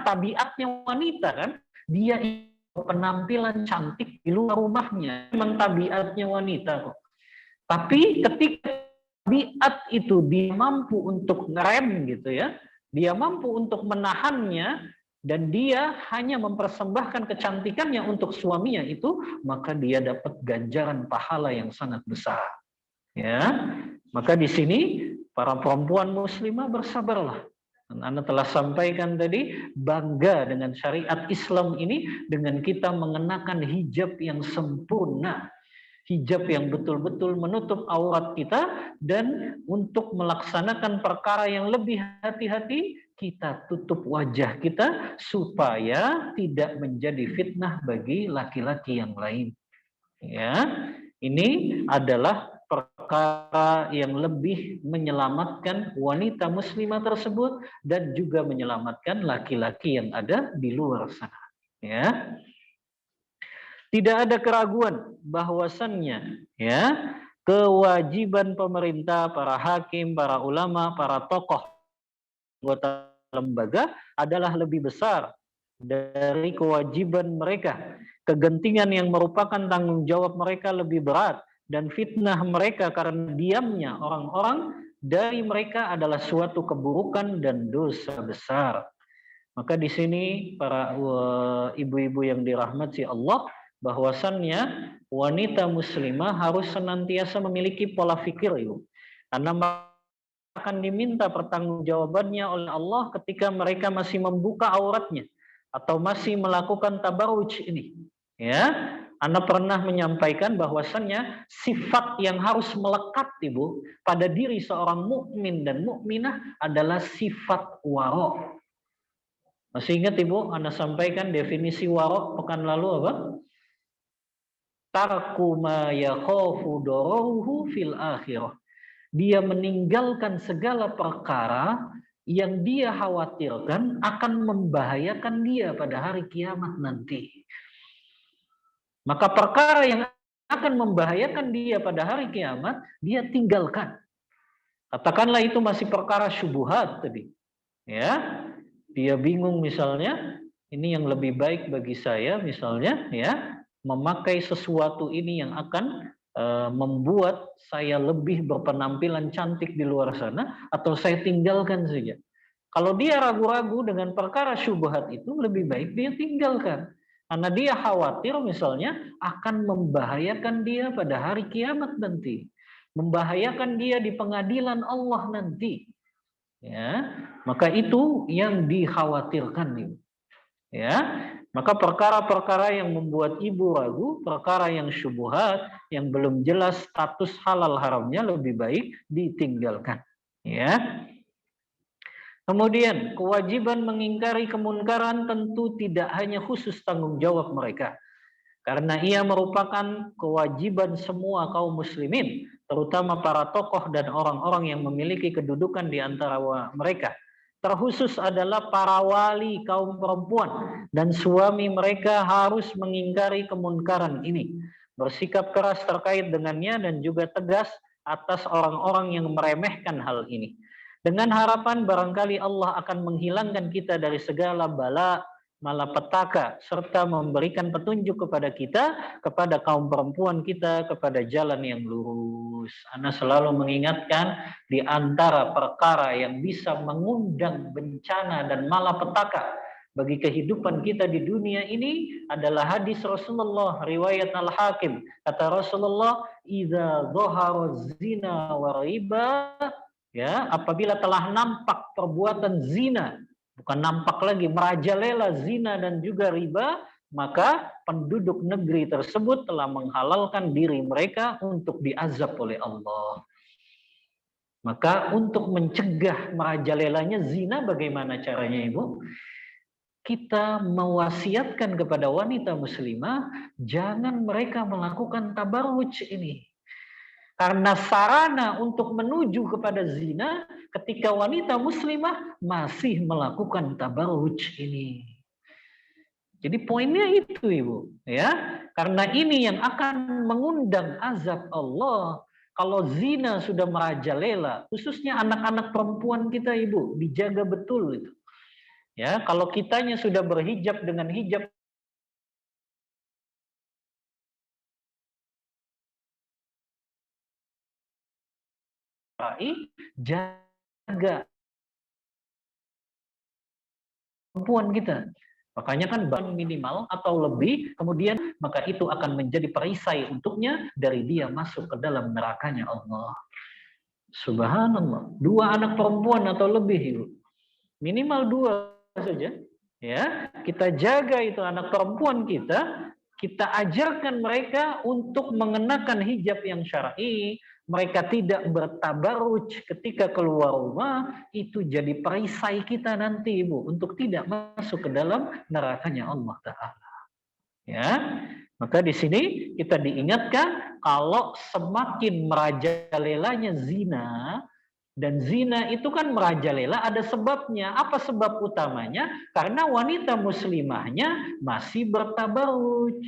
Tabiatnya wanita kan, dia penampilan cantik di luar rumahnya, memang tabiatnya wanita kok. Tapi ketika tabiat itu dia mampu untuk ngerem gitu, ya, dia mampu untuk menahannya dan dia hanya mempersembahkan kecantikannya untuk suaminya itu, maka dia dapat ganjaran pahala yang sangat besar, ya. Maka di sini para perempuan muslimah bersabarlah. Anda telah sampaikan tadi, bangga dengan syariat Islam ini dengan kita mengenakan hijab yang sempurna. hijab yang betul-betul menutup aurat kita, dan untuk melaksanakan perkara yang lebih hati-hati, kita tutup wajah kita supaya tidak menjadi fitnah bagi laki-laki yang lain. Ya, ini adalah perkara yang lebih menyelamatkan wanita muslimah tersebut dan juga menyelamatkan laki-laki yang ada di luar sana. Ya, tidak ada keraguan bahwasannya ya kewajiban pemerintah, para hakim, para ulama, para tokoh anggota lembaga adalah lebih besar dari kewajiban mereka. Kegentingan yang merupakan tanggung jawab mereka lebih berat, dan fitnah mereka karena diamnya orang-orang dari mereka adalah suatu keburukan dan dosa besar. Maka di sini para ibu-ibu yang dirahmati Allah, bahwasannya wanita muslimah harus senantiasa memiliki pola fikir, Ibu. Karena akan diminta pertanggungjawabannya oleh Allah ketika mereka masih membuka auratnya atau masih melakukan tabarruj ini. Ya, Anda pernah menyampaikan bahwasannya sifat yang harus melekat, Ibu, pada diri seorang mukmin dan mukminah adalah sifat waro. Masih ingat Ibu, Anda sampaikan definisi waro pekan lalu apa? Tarku ma yakhafu dararuhu fil akhirah. Dia meninggalkan segala perkara yang dia khawatirkan akan membahayakan dia pada hari kiamat nanti. Maka perkara yang akan membahayakan dia pada hari kiamat, dia tinggalkan. Katakanlah itu masih perkara syubhat tadi. Ya, dia bingung misalnya, ini yang lebih baik bagi saya misalnya ya, memakai sesuatu ini yang akan membuat saya lebih berpenampilan cantik di luar sana, atau saya tinggalkan saja. Kalau dia ragu-ragu dengan perkara syubhat itu, lebih baik dia tinggalkan. Karena dia khawatir misalnya akan membahayakan dia pada hari kiamat nanti. Membahayakan dia di pengadilan Allah nanti. Ya, maka itu yang dikhawatirkan nih. Ya, maka perkara-perkara yang membuat ibu ragu, perkara yang syubhat, yang belum jelas status halal haramnya, lebih baik ditinggalkan. Ya. Kemudian kewajiban mengingkari kemunkaran tentu tidak hanya khusus tanggung jawab mereka, karena ia merupakan kewajiban semua kaum muslimin, terutama para tokoh dan orang-orang yang memiliki kedudukan di antara mereka. Terkhusus adalah para wali kaum perempuan dan suami mereka harus mengingkari kemunkaran ini, bersikap keras terkait dengannya, dan juga tegas atas orang-orang yang meremehkan hal ini. Dengan harapan barangkali Allah akan menghilangkan kita dari segala bala, malapetaka, serta memberikan petunjuk kepada kita, kepada kaum perempuan kita, kepada jalan yang lurus. Ana selalu mengingatkan, di antara perkara yang bisa mengundang bencana dan malapetaka bagi kehidupan kita di dunia ini adalah hadis Rasulullah, riwayat Al-Hakim. Kata Rasulullah, "Idza dhahara zina wa riba", ya, apabila telah nampak perbuatan zina, bukan nampak lagi, merajalela zina dan juga riba, maka penduduk negeri tersebut telah menghalalkan diri mereka untuk diazab oleh Allah. Maka untuk mencegah merajalelanya zina, bagaimana caranya, Ibu? Kita mewasiatkan kepada wanita muslimah, jangan mereka melakukan tabarruj ini. Karena sarana untuk menuju kepada zina ketika wanita muslimah masih melakukan tabarruj ini. Jadi poinnya itu, Ibu, ya. Karena ini yang akan mengundang azab Allah. Kalau zina sudah merajalela, khususnya anak-anak perempuan kita, Ibu, dijaga betul itu. Ya, kalau kitanya sudah berhijab dengan hijab jaga perempuan kita. Makanya kan minimal atau lebih, kemudian maka itu akan menjadi perisai untuknya dari dia masuk ke dalam nerakanya Allah. Subhanallah. 2 anak perempuan atau lebih, minimal 2 saja. Ya, kita jaga itu anak perempuan kita, kita ajarkan mereka untuk mengenakan hijab yang syar'i, mereka tidak bertabaruj ketika keluar rumah, itu jadi perisai kita nanti, Ibu, untuk tidak masuk ke dalam nerakanya Allah Ta'ala. Ya, maka di sini kita diingatkan kalau semakin merajalelanya zina, dan zina itu kan merajalela ada sebabnya. Apa sebab utamanya? Karena wanita muslimahnya masih bertabaruj.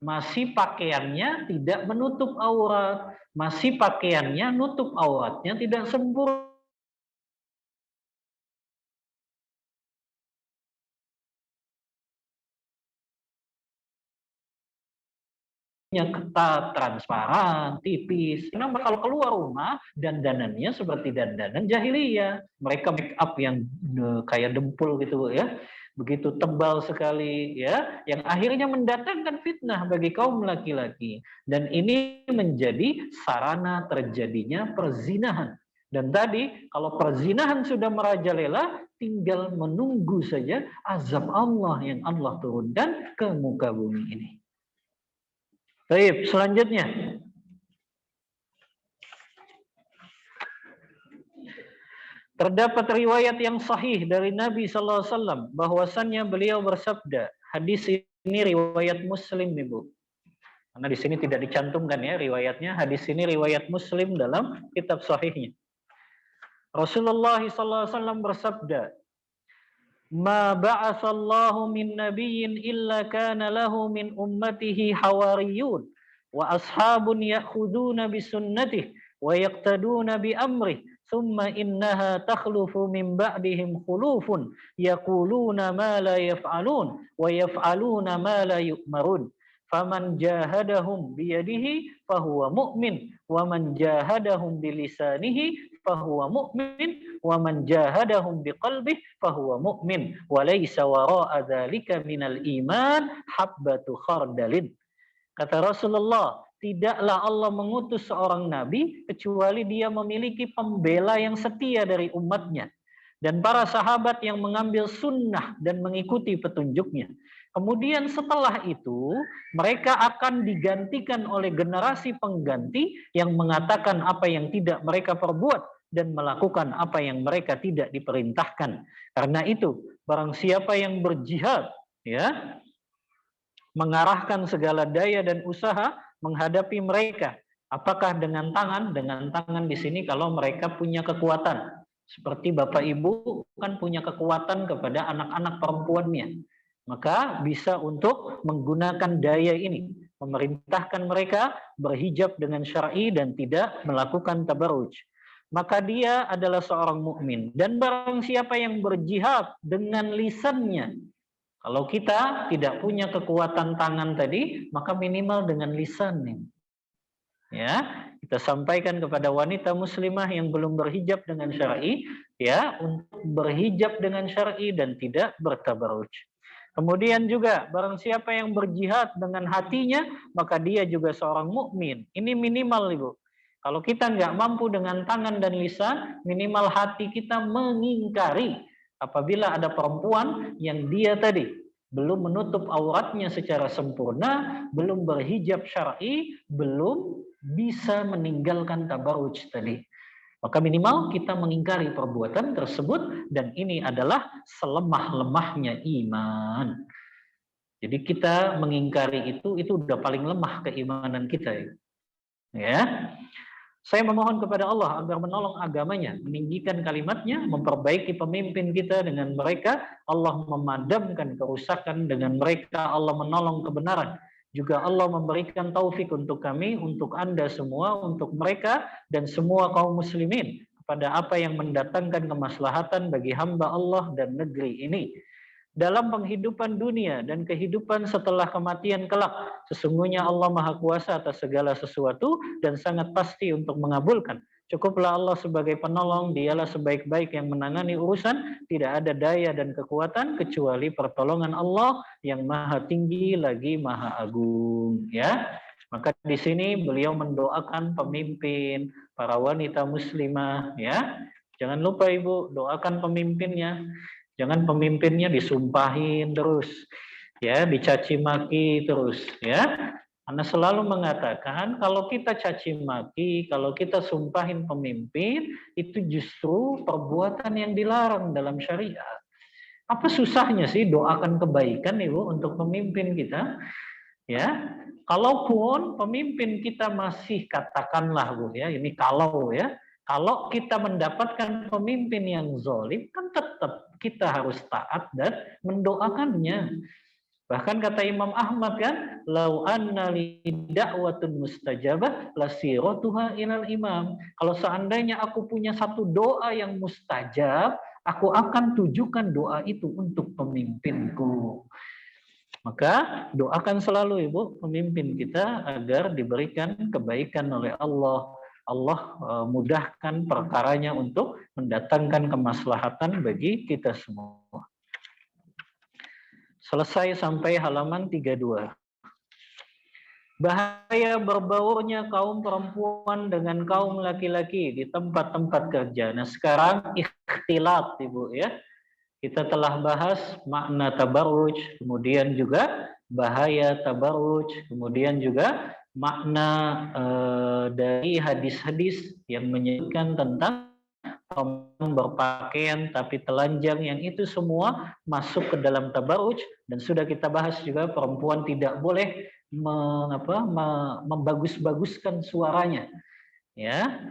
Masih pakaiannya tidak menutup aurat. Masih pakaiannya nutup auratnya tidak sempurna. Yang ketat, transparan, tipis. Karena kalau keluar rumah, dandanannya seperti dandanan jahiliyah. Mereka make up yang kayak dempul gitu ya. Begitu tebal sekali ya, yang akhirnya mendatangkan fitnah bagi kaum laki-laki. Dan ini menjadi sarana terjadinya perzinahan. Dan tadi kalau perzinahan sudah merajalela, tinggal menunggu saja azab Allah yang Allah turunkan ke muka bumi ini. Baik, selanjutnya. Terdapat riwayat yang sahih dari Nabi sallallahu alaihi wasallam bahwasannya beliau bersabda, hadis ini riwayat Muslim, Ibu. Karena di sini tidak dicantumkan ya riwayatnya, hadis ini riwayat Muslim dalam kitab sahihnya. Rasulullah sallallahu alaihi wasallam bersabda, "Ma ba'atsallahu min nabiyyin illa kana lahu min ummatihi hawariyun wa ashabun ya'khuduna bi sunnatihi wa yaqtaduna bi amrihi thumma innaha takhlufu min ba'dihim khulufun yaquluna ma la yaf'alun wa yaf'aluna ma la yu'marun faman jahadahum biyadihi fahuwa mu'min wa man jahadahum bilisanihi fahuwa mu'min wa man jahadahum biqalbihi fahuwa mu'min wa laysa wara'a dzalika minal iman habbatu khardalin." Kata Rasulullah, tidaklah Allah mengutus seorang nabi kecuali dia memiliki pembela yang setia dari umatnya dan para sahabat yang mengambil sunnah dan mengikuti petunjuknya. Kemudian setelah itu mereka akan digantikan oleh generasi pengganti yang mengatakan apa yang tidak mereka perbuat dan melakukan apa yang mereka tidak diperintahkan. Karena itu barang siapa yang berjihad ya, mengarahkan segala daya dan usaha menghadapi mereka. Apakah dengan tangan? Dengan tangan di sini kalau mereka punya kekuatan. Seperti Bapak Ibu kan punya kekuatan kepada anak-anak perempuannya. Maka bisa untuk menggunakan daya ini. Memerintahkan mereka berhijab dengan syar'i dan tidak melakukan tabarruj. Maka dia adalah seorang mukmin. Dan barang siapa yang berjihad dengan lisannya, kalau kita tidak punya kekuatan tangan tadi, maka minimal dengan lisan nih. Ya, kita sampaikan kepada wanita muslimah yang belum berhijab dengan syar'i, ya, untuk berhijab dengan syar'i dan tidak bertabarruj. Kemudian juga barang siapa yang berjihad dengan hatinya, maka dia juga seorang mukmin. Ini minimal, Ibu. Kalau kita nggak mampu dengan tangan dan lisan, minimal hati kita mengingkari apabila ada perempuan yang dia tadi belum menutup auratnya secara sempurna, belum berhijab syar'i, belum bisa meninggalkan tabarruj tadi. Maka minimal kita mengingkari perbuatan tersebut dan ini adalah selemah-lemahnya iman. Jadi kita mengingkari itu udah paling lemah keimanan kita. Ya. Saya memohon kepada Allah agar menolong agamanya, meninggikan kalimatnya, memperbaiki pemimpin kita dengan mereka, Allah memadamkan kerusakan dengan mereka, Allah menolong kebenaran. Juga Allah memberikan taufik untuk kami, untuk Anda semua, untuk mereka, dan semua kaum muslimin pada apa yang mendatangkan kemaslahatan bagi hamba Allah dan negeri ini. Dalam penghidupan dunia dan kehidupan setelah kematian kelak, sesungguhnya Allah Maha Kuasa atas segala sesuatu dan sangat pasti untuk mengabulkan. Cukuplah Allah sebagai penolong, dialah sebaik-baik yang menangani urusan, tidak ada daya dan kekuatan kecuali pertolongan Allah yang Maha Tinggi lagi Maha Agung. Ya, maka di sini beliau mendoakan pemimpin, para wanita muslimah. Ya, jangan lupa Ibu, doakan pemimpinnya. Jangan pemimpinnya disumpahin terus. ya, dicaci maki terus, ya. Anda selalu mengatakan kalau kita caci maki, kalau kita sumpahin pemimpin, itu justru perbuatan yang dilarang dalam syariat. Apa susahnya sih doakan kebaikan Ibu untuk pemimpin kita? Ya. Kalaupun pemimpin kita masih katakanlah Bu ya, ini kalau ya, kalau kita mendapatkan pemimpin yang zalim kan tetap kita harus taat dan mendoakannya. Bahkan kata Imam Ahmad kan, lau anna li da'watun mustajabah lasiratuha ilal imam. Kalau seandainya aku punya satu doa yang mustajab, aku akan tujukan doa itu untuk pemimpinku. Maka doakan selalu Ibu pemimpin kita agar diberikan kebaikan oleh Allah. Allah mudahkan perkaranya untuk mendatangkan kemaslahatan bagi kita semua. Selesai sampai halaman 32. Bahaya berbaurnya kaum perempuan dengan kaum laki-laki di tempat-tempat kerja. Nah, sekarang ikhtilat Ibu ya. Kita telah bahas makna tabarruj, kemudian juga bahaya tabarruj, kemudian juga makna dari hadis-hadis yang menyebutkan tentang berpakaian tapi telanjang, yang itu semua masuk ke dalam tabarruj. Dan sudah kita bahas juga perempuan tidak boleh membagus-baguskan suaranya, ya,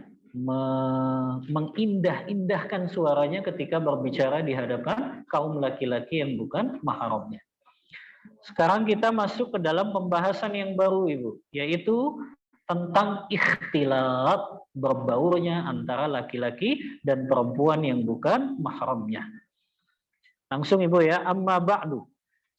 mengindah-indahkan suaranya ketika berbicara di hadapan kaum laki-laki yang bukan mahramnya. Sekarang kita masuk ke dalam pembahasan yang baru Ibu, yaitu tentang ikhtilat, berbaurnya antara laki-laki dan perempuan yang bukan mahramnya. Langsung Ibu ya, amma ba'du.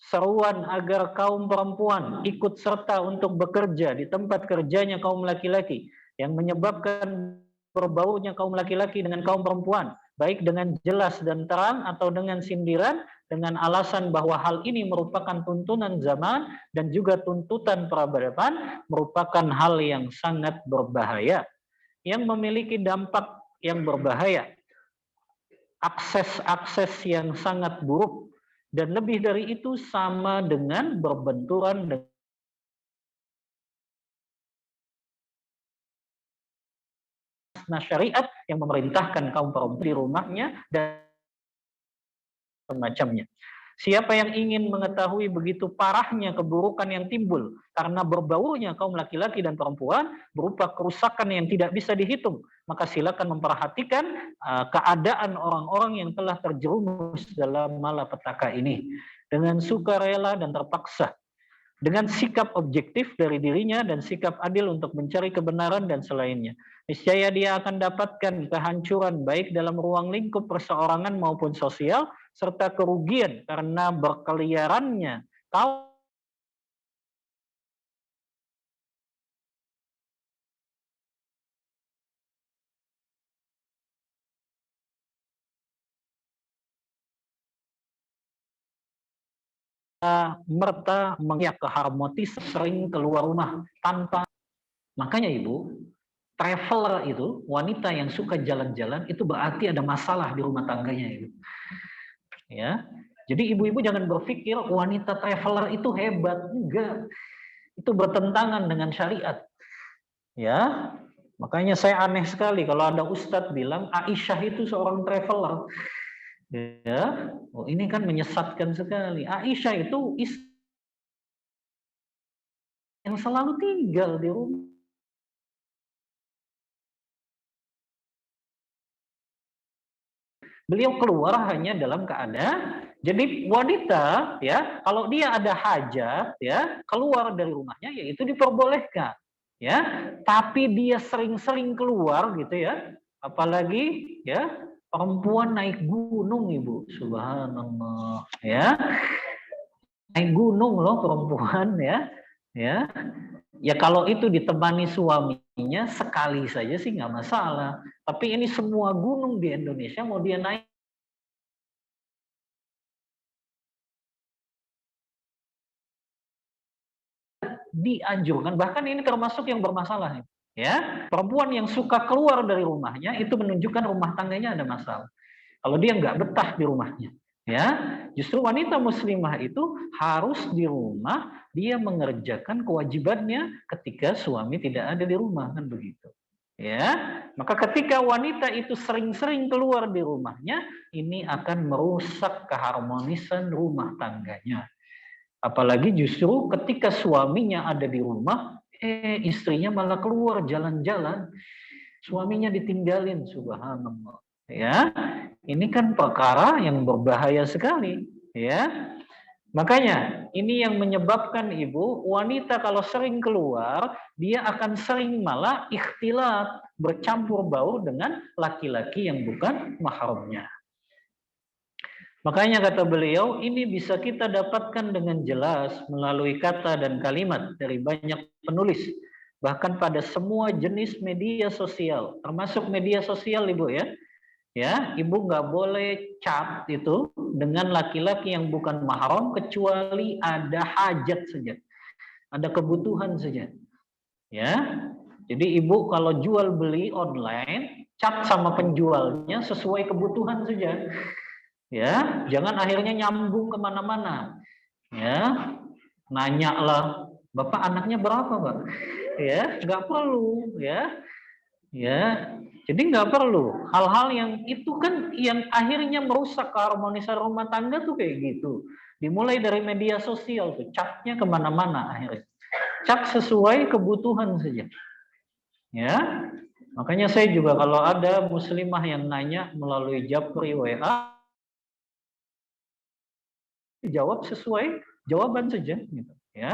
Seruan agar kaum perempuan ikut serta untuk bekerja di tempat kerjanya kaum laki-laki yang menyebabkan berbaurnya kaum laki-laki dengan kaum perempuan, baik dengan jelas dan terang atau dengan sindiran, dengan alasan bahwa hal ini merupakan tuntunan zaman dan juga tuntutan peradaban, merupakan hal yang sangat berbahaya, yang memiliki dampak yang berbahaya, akses-akses yang sangat buruk, dan lebih dari itu sama dengan berbenturan dengan syariat yang memerintahkan kaum perempuan di rumahnya dan semacamnya. Siapa yang ingin mengetahui begitu parahnya keburukan yang timbul karena berbaurnya kaum laki-laki dan perempuan berupa kerusakan yang tidak bisa dihitung, maka silakan memperhatikan keadaan orang-orang yang telah terjerumus dalam malapetaka ini dengan sukarela dan terpaksa, dengan sikap objektif dari dirinya dan sikap adil untuk mencari kebenaran dan selainnya. Niscaya dia akan dapatkan kehancuran baik dalam ruang lingkup perseorangan maupun sosial, serta kerugian karena berkeliarannya kaum merta mengiak keharmonis sering keluar rumah tanpa. Makanya Ibu, traveler itu, wanita yang suka jalan-jalan itu berarti ada masalah di rumah tangganya Ibu. Ya. Jadi ibu-ibu jangan berpikir wanita traveler itu hebat, enggak. Itu bertentangan dengan syariat. Ya. Makanya saya aneh sekali kalau ada ustadz bilang Aisyah itu seorang traveler. Ya. Oh, ini kan menyesatkan sekali. Aisyah itu yang selalu tinggal di rumah. Beliau keluar hanya dalam keadaan, jadi wanita ya, kalau dia ada hajat ya, keluar dari rumahnya ya itu diperbolehkan ya. Tapi dia sering-sering keluar gitu ya, apalagi ya perempuan naik gunung Ibu, subhanallah ya. Naik gunung loh perempuan ya. Ya, ya kalau itu ditemani suaminya sekali saja sih nggak masalah. Tapi ini semua gunung di Indonesia mau dia naik, dianjurkan. Bahkan ini termasuk yang bermasalah. Ya, perempuan yang suka keluar dari rumahnya itu menunjukkan rumah tangganya ada masalah. Kalau dia nggak betah di rumahnya, Ya, justru wanita muslimah itu harus di rumah, dia mengerjakan kewajibannya ketika suami tidak ada di rumah, kan begitu. Ya, maka ketika wanita itu sering-sering keluar di rumahnya, ini akan merusak keharmonisan rumah tangganya. Apalagi justru ketika suaminya ada di rumah, istrinya malah keluar jalan-jalan, suaminya ditinggalin, subhanallah. Ya, ini kan perkara yang berbahaya sekali, ya. Makanya ini yang menyebabkan ibu, wanita kalau sering keluar, dia akan sering malah ikhtilat, bercampur baur dengan laki-laki yang bukan mahramnya. Makanya kata beliau, ini bisa kita dapatkan dengan jelas melalui kata dan kalimat dari banyak penulis. Bahkan pada semua jenis media sosial, termasuk media sosial ibu ya. Ya, ibu nggak boleh chat itu dengan laki-laki yang bukan mahram kecuali ada hajat saja, ada kebutuhan saja. Ya, jadi ibu kalau jual beli online, chat sama penjualnya sesuai kebutuhan saja. Ya, jangan akhirnya nyambung kemana-mana. Ya, nanya lah, bapak anaknya berapa, Pak? Ya, nggak perlu. Ya, jadi nggak perlu hal-hal yang itu kan yang akhirnya merusak keharmonisan rumah tangga tuh kayak gitu. Dimulai dari media sosial tuh, catnya kemana-mana akhirnya. Cat sesuai kebutuhan saja. Ya, makanya saya juga kalau ada muslimah yang nanya melalui Japri WA, jawab sesuai jawaban saja gitu ya,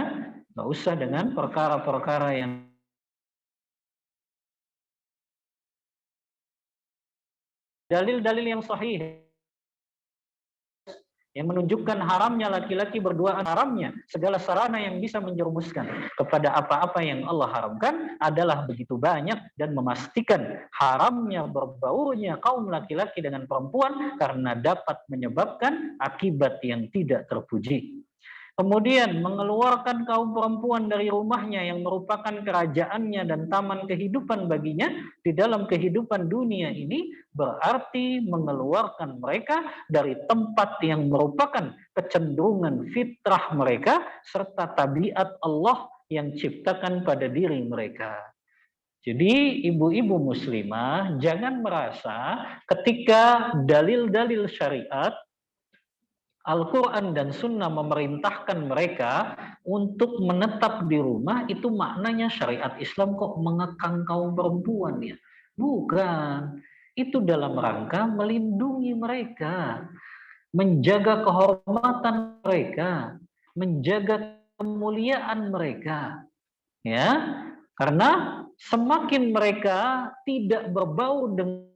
nggak usah dengan perkara-perkara yang dalil-dalil yang sahih yang menunjukkan haramnya laki-laki berduaan, haramnya segala sarana yang bisa menjerumuskan kepada apa-apa yang Allah haramkan adalah begitu banyak dan memastikan haramnya berbaurnya kaum laki-laki dengan perempuan karena dapat menyebabkan akibat yang tidak terpuji. Kemudian mengeluarkan kaum perempuan dari rumahnya yang merupakan kerajaannya dan taman kehidupan baginya di dalam kehidupan dunia ini berarti mengeluarkan mereka dari tempat yang merupakan kecenderungan fitrah mereka serta tabiat Allah yang ciptakan pada diri mereka. Jadi ibu-ibu muslimah jangan merasa ketika dalil-dalil syariat Al-Quran dan Sunnah memerintahkan mereka untuk menetap di rumah, itu maknanya syariat Islam kok mengekang kaum perempuan ya. Bukan. Itu dalam rangka melindungi mereka, menjaga kehormatan mereka, menjaga kemuliaan mereka. Ya, karena semakin mereka tidak berbau dengan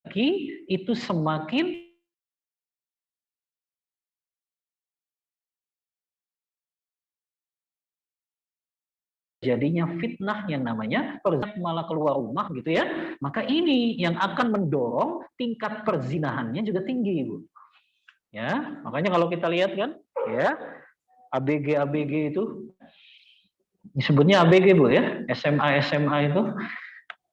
laki, itu semakin jadinya fitnah yang namanya malah keluar rumah gitu ya, maka ini yang akan mendorong tingkat perzinahannya juga tinggi Bu. Ya, makanya kalau kita lihat kan ya, ABG itu disebutnya ABG Bu ya, SMA itu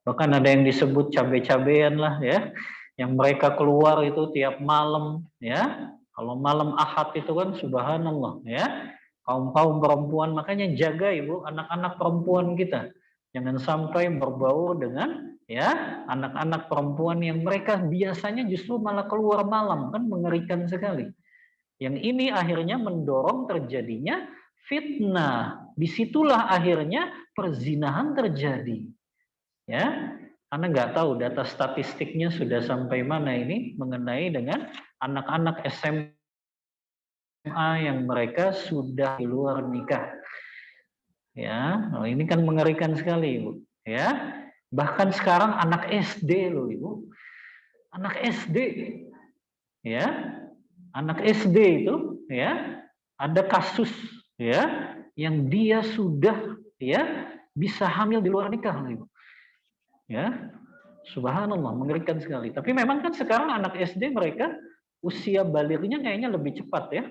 bahkan ada yang disebut cabe-cabean lah ya, yang mereka keluar itu tiap malam ya. Kalau malam Ahad itu kan subhanallah ya, kaum-kaum perempuan, makanya jaga ibu anak-anak perempuan kita jangan sampai berbaur dengan ya anak-anak perempuan yang mereka biasanya justru malah keluar malam, kan mengerikan sekali. Yang ini akhirnya mendorong terjadinya fitnah, disitulah akhirnya perzinahan terjadi ya, karena nggak tahu data statistiknya sudah sampai mana ini mengenai dengan anak-anak SMA yang mereka sudah di luar nikah. Ya, ini kan mengerikan sekali, Ibu. Ya, bahkan sekarang anak SD loh, Ibu. Anak SD, ya, anak SD itu, ya, ada kasus, ya, yang dia sudah, ya, bisa hamil di luar nikah, Ibu. Ya, subhanallah, mengerikan sekali. Tapi memang kan sekarang anak SD mereka usia baliknya kayaknya lebih cepat ya.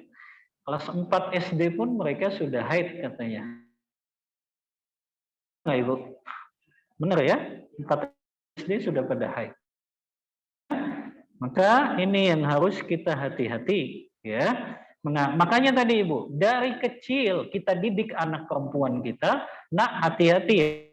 Kelas 4 SD pun mereka sudah haid katanya. Nah, Ibu. Benar ya? 4 SD sudah pada haid. Maka ini yang harus kita hati-hati, ya. Makanya tadi Ibu, dari kecil kita didik anak perempuan kita, nak hati-hati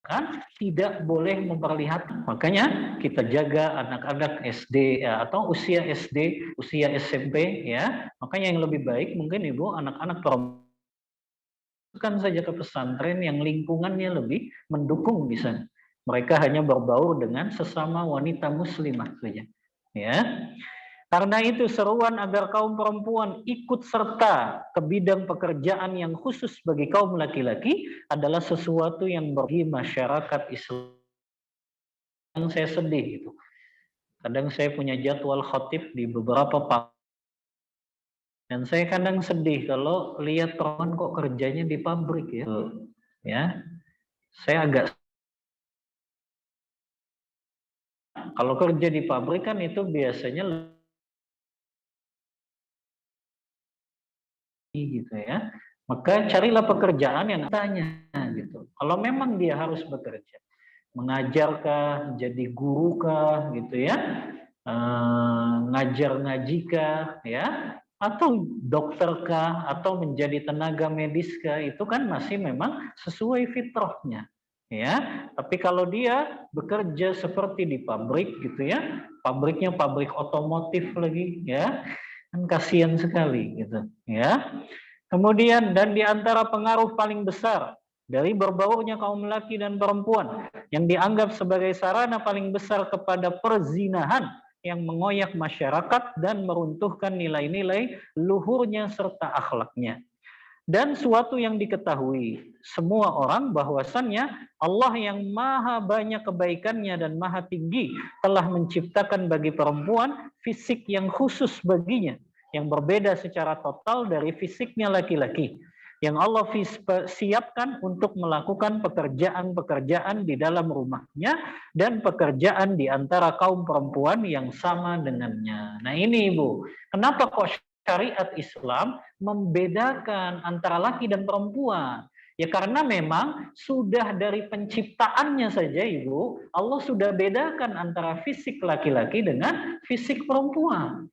kan, tidak boleh memperlihatkan. Makanya kita jaga anak-anak SD ya, atau usia SD, usia SMP ya. Makanya yang lebih baik mungkin Ibu anak-anak perempuan saja ke pesantren yang lingkungannya lebih mendukung bisa. Mereka hanya berbaur dengan sesama wanita muslimah saja. Ya. Karena itu seruan agar kaum perempuan ikut serta ke bidang pekerjaan yang khusus bagi kaum laki-laki adalah sesuatu yang bagi masyarakat Islam. Yang saya sedih itu. Kadang saya punya jadwal khatib di beberapa dan saya kadang sedih kalau lihat perempuan kok kerjanya di pabrik ya. Ya, saya agak kalau kerja di pabrik kan itu biasanya gitu ya. Maka carilah pekerjaan yang tanya gitu. Kalau memang dia harus bekerja, mengajarkah, jadi guru kah gitu ya, ngajar ngaji kah ya, atau dokter kah, atau menjadi tenaga medis kah, itu kan masih memang sesuai fitrahnya ya. Tapi kalau dia bekerja seperti di pabrik gitu ya, pabriknya pabrik otomotif lagi ya, kan kasihan sekali gitu ya. Kemudian dan di antara pengaruh paling besar dari berbaurnya kaum laki dan perempuan yang dianggap sebagai sarana paling besar kepada perzinahan yang mengoyak masyarakat dan meruntuhkan nilai-nilai luhurnya serta akhlaknya. Dan suatu yang diketahui semua orang bahwasannya Allah yang maha banyak kebaikannya dan maha tinggi telah menciptakan bagi perempuan fisik yang khusus baginya, yang berbeda secara total dari fisiknya laki-laki, yang Allah siapkan untuk melakukan pekerjaan-pekerjaan di dalam rumahnya dan pekerjaan di antara kaum perempuan yang sama dengannya. Nah ini Ibu, kenapa kok syariat Islam membedakan antara laki dan perempuan? Ya karena memang sudah dari penciptaannya saja Ibu, Allah sudah bedakan antara fisik laki-laki dengan fisik perempuan.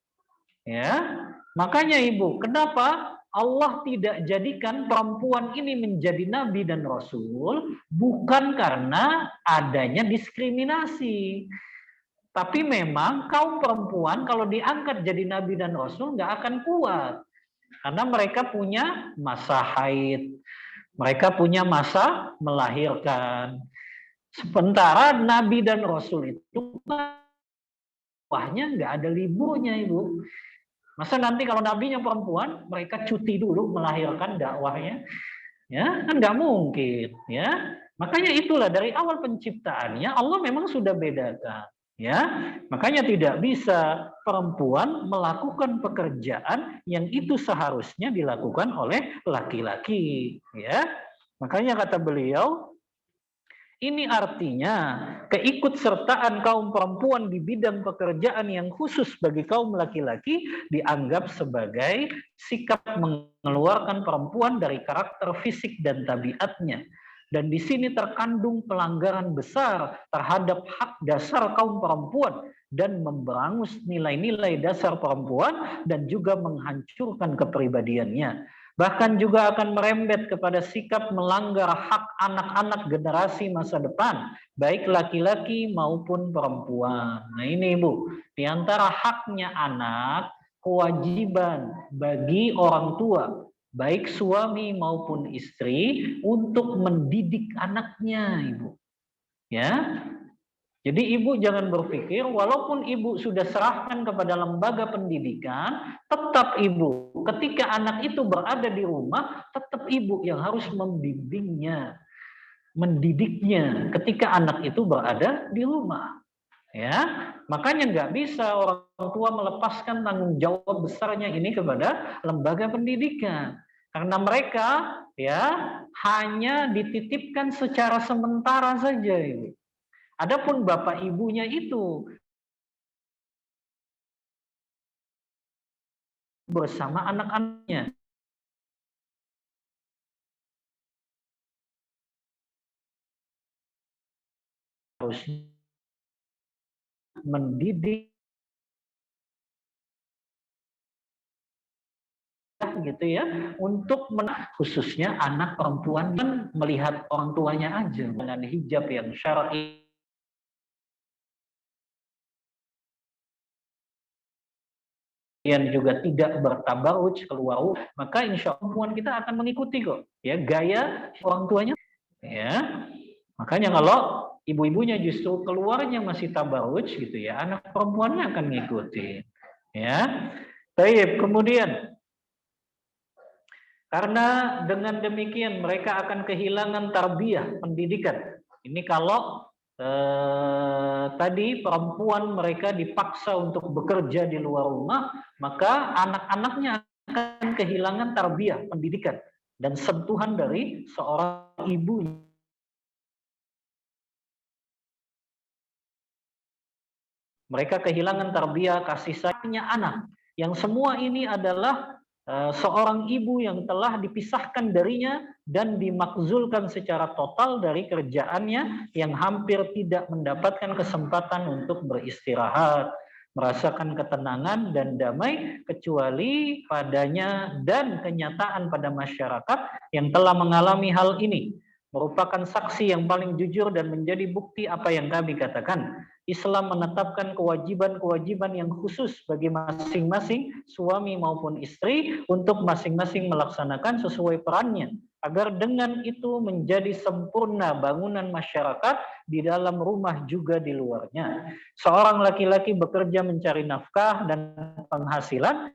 Ya, makanya Ibu, kenapa Allah tidak jadikan perempuan ini menjadi nabi dan rasul? Bukan karena adanya diskriminasi. Tapi memang kaum perempuan kalau diangkat jadi nabi dan rasul nggak akan kuat. Karena mereka punya masa haid, mereka punya masa melahirkan. Sementara nabi dan rasul itu wahnya nggak ada liburnya Ibu. Masa nanti kalau nabinya perempuan, mereka cuti dulu melahirkan dakwahnya? Ya, kan nggak mungkin, ya. Makanya itulah dari awal penciptaannya Allah memang sudah bedakan, ya. Makanya tidak bisa perempuan melakukan pekerjaan yang itu seharusnya dilakukan oleh laki-laki, ya. Makanya kata beliau, ini artinya keikutsertaan kaum perempuan di bidang pekerjaan yang khusus bagi kaum laki-laki dianggap sebagai sikap mengeluarkan perempuan dari karakter fisik dan tabiatnya. Dan di sini terkandung pelanggaran besar terhadap hak dasar kaum perempuan dan memberangus nilai-nilai dasar perempuan dan juga menghancurkan kepribadiannya. Bahkan juga akan merembet kepada sikap melanggar hak anak-anak generasi masa depan, baik laki-laki maupun perempuan. Nah ini Ibu, di antara haknya anak, kewajiban bagi orang tua, baik suami maupun istri, untuk mendidik anaknya Ibu. Ya, jadi ibu jangan berpikir walaupun ibu sudah serahkan kepada lembaga pendidikan, tetap ibu ketika anak itu berada di rumah, tetap ibu yang harus membimbingnya, mendidiknya ketika anak itu berada di rumah. Ya, makanya nggak bisa orang tua melepaskan tanggung jawab besarnya ini kepada lembaga pendidikan. Karena mereka ya hanya dititipkan secara sementara saja ini. Adapun bapak ibunya itu bersama anak-anaknya. Harus mendidik gitu ya, untuk khususnya anak perempuan kan melihat orang tuanya aja dengan hijab yang syar'i yang juga tidak bertabaruj keluar, maka insya Allah perempuan kita akan mengikuti kok ya gaya orang tuanya ya. Makanya kalau ibu-ibunya justru keluarnya masih tabaruj gitu ya, anak perempuannya akan mengikuti ya. Baik, kemudian karena dengan demikian mereka akan kehilangan tarbiyah, pendidikan. Ini kalau tadi perempuan mereka dipaksa untuk bekerja di luar rumah, maka anak-anaknya akan kehilangan tarbiyah, pendidikan dan sentuhan dari seorang ibu. Mereka kehilangan tarbiyah, kasih sayangnya anak. Yang semua ini adalah seorang ibu yang telah dipisahkan darinya dan dimakzulkan secara total dari kerjaannya, yang hampir tidak mendapatkan kesempatan untuk beristirahat, merasakan ketenangan dan damai, kecuali padanya dan kenyataan pada masyarakat yang telah mengalami hal ini merupakan saksi yang paling jujur dan menjadi bukti apa yang kami katakan. Islam menetapkan kewajiban-kewajiban yang khusus bagi masing-masing suami maupun istri untuk masing-masing melaksanakan sesuai perannya, agar dengan itu menjadi sempurna bangunan masyarakat di dalam rumah juga di luarnya. Seorang laki-laki bekerja mencari nafkah dan penghasilan,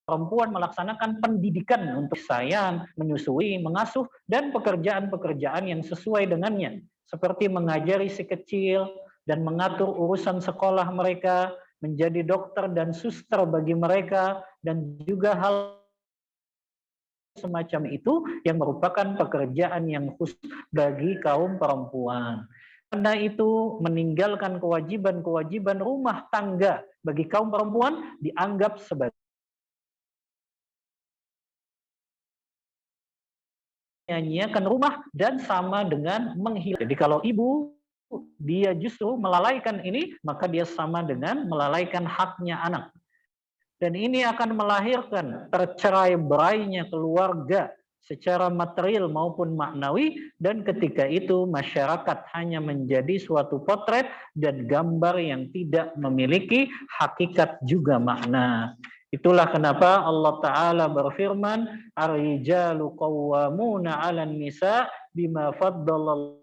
perempuan melaksanakan pendidikan untuk sayang, menyusui, mengasuh, dan pekerjaan-pekerjaan yang sesuai dengannya, seperti mengajari si kecil dan mengatur urusan sekolah mereka, menjadi dokter dan suster bagi mereka, dan juga hal semacam itu yang merupakan pekerjaan yang khusus bagi kaum perempuan. Karena itu meninggalkan kewajiban-kewajiban rumah tangga bagi kaum perempuan dianggap sebagai menyanyiakan rumah dan sama dengan menghilang. Jadi kalau ibu dia justru melalaikan ini, maka dia sama dengan melalaikan haknya anak. Dan ini akan melahirkan tercerai-berainya keluarga secara material maupun maknawi, dan ketika itu masyarakat hanya menjadi suatu potret dan gambar yang tidak memiliki hakikat juga makna. Itulah kenapa Allah Ta'ala berfirman, Ar-rijalu qawwamuna 'alan nisa bima faddala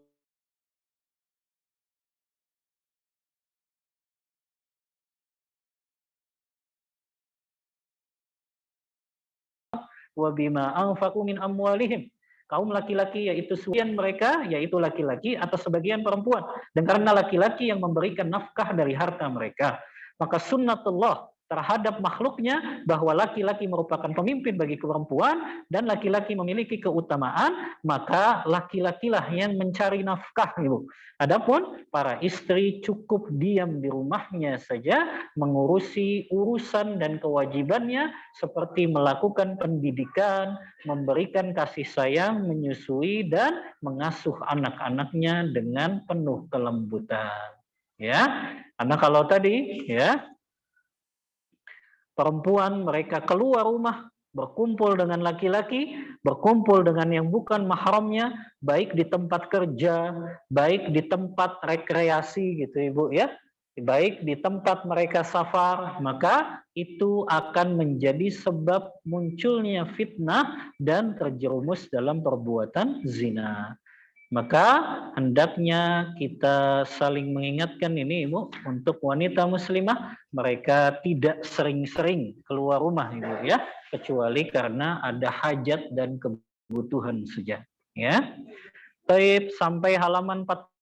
wa bima anfaqu min amwalihim. Kaum laki-laki yaitu sebagian mereka yaitu laki-laki atau sebagian perempuan, dan karena laki-laki yang memberikan nafkah dari harta mereka, maka sunnatullah terhadap makhluknya bahwa laki-laki merupakan pemimpin bagi perempuan dan laki-laki memiliki keutamaan, maka laki-lakilah yang mencari nafkah, Ibu. Adapun para istri cukup diam di rumahnya saja mengurusi urusan dan kewajibannya seperti melakukan pendidikan, memberikan kasih sayang, menyusui dan mengasuh anak-anaknya dengan penuh kelembutan. Ya, karena kalau tadi ya perempuan mereka keluar rumah berkumpul dengan laki-laki, berkumpul dengan yang bukan mahramnya, baik di tempat kerja, baik di tempat rekreasi gitu Ibu ya, baik di tempat mereka safar, maka itu akan menjadi sebab munculnya fitnah dan terjerumus dalam perbuatan zina. Maka hendaknya kita saling mengingatkan ini Ibu, untuk wanita muslimah mereka tidak sering-sering keluar rumah Ibu ya, kecuali karena ada hajat dan kebutuhan saja ya. Baik, sampai halaman 4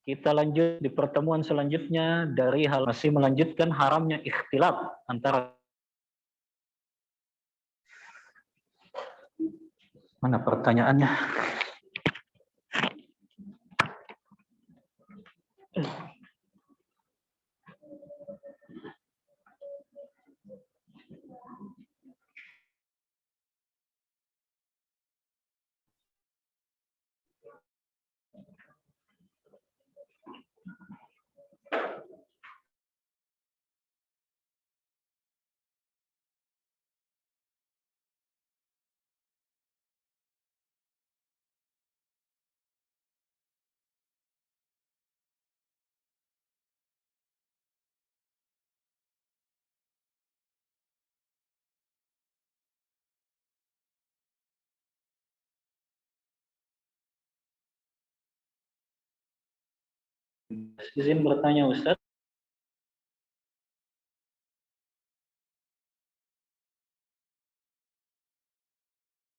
kita lanjut di pertemuan selanjutnya dari hal masih melanjutkan haramnya ikhtilaf antara Mana pertanyaannya? Izin bertanya Ustaz.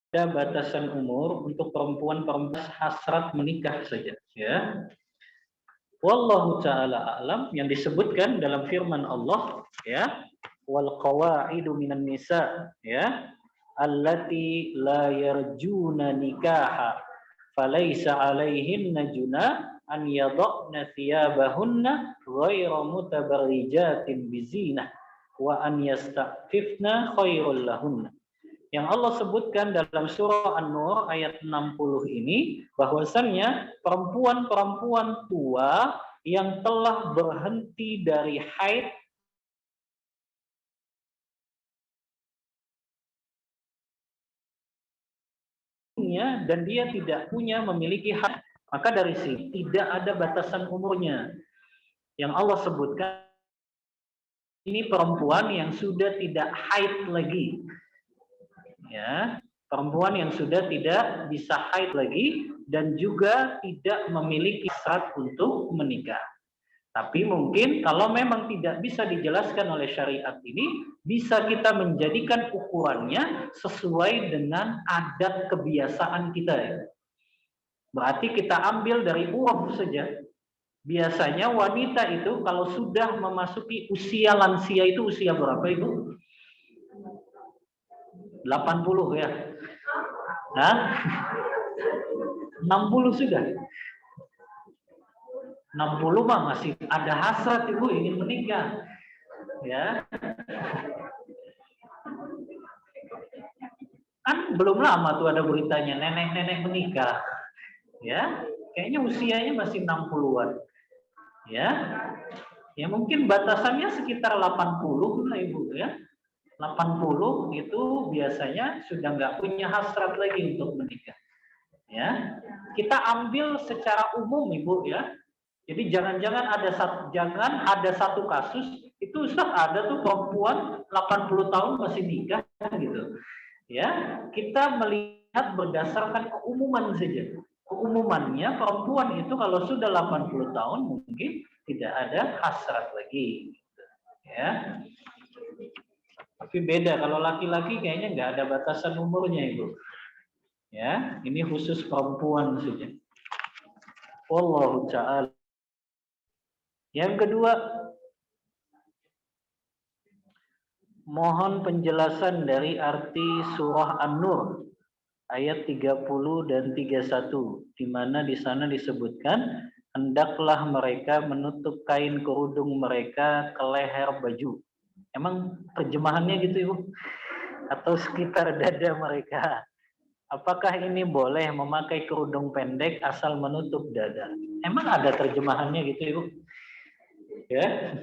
Ada batasan umur untuk perempuan hasrat menikah saja, ya. Wallahu taala a'lam, yang disebutkan dalam firman Allah, ya, wal qawaidu minan nisa, ya, allati la yarjuna nikaha falaysa 'alaihinna junah an yadhna thiyabahunna ghayra mutabarrijatin bizinah wa an yasta'fifna khairul lahunna. Yang Allah sebutkan dalam surah An-Nur ayat 60 ini, bahwasannya perempuan-perempuan tua yang telah berhenti dari haid dan dia tidak punya memiliki hak, maka dari sini tidak ada batasan umurnya. Yang Allah sebutkan ini perempuan yang sudah tidak haid lagi, ya, perempuan yang sudah tidak bisa haid lagi dan juga tidak memiliki syarat untuk menikah. Tapi mungkin kalau memang tidak bisa dijelaskan oleh syariat ini, bisa kita menjadikan ukurannya sesuai dengan adat kebiasaan kita, ya. Berarti kita ambil dari uruf saja. Biasanya wanita itu kalau sudah memasuki usia lansia itu usia berapa Ibu? 80 ya? Hah? 60 sudah? 60 mah masih ada hasrat Ibu ingin menikah. Ya. Kan belum lama tuh ada beritanya nenek-nenek menikah. Ya, kayaknya usianya masih 60-an. Ya. Ya mungkin batasannya sekitar 80 lah Ibu, ya. 80 itu biasanya sudah nggak punya hasrat lagi untuk menikah. Ya. Kita ambil secara umum Ibu, ya. Jadi jangan ada satu kasus itu Ustaz, ada tuh perempuan 80 tahun masih nikah gitu. Ya, kita melihat berdasarkan keumuman saja. Keumumannya perempuan itu kalau sudah 80 tahun mungkin tidak ada hasrat lagi. Ya. Tapi beda kalau laki-laki kayaknya nggak ada batasan umurnya Ibu. Ya, ini khusus perempuan saja. Wallahu ta'ala. Yang kedua, mohon penjelasan dari arti surah An-Nur ayat 30 dan 31, di mana di sana disebutkan hendaklah mereka menutup kain kerudung mereka ke leher baju. Emang terjemahannya gitu Ibu? Atau sekitar dada mereka? Apakah ini boleh memakai kerudung pendek asal menutup dada? Emang ada terjemahannya gitu Ibu? Ya.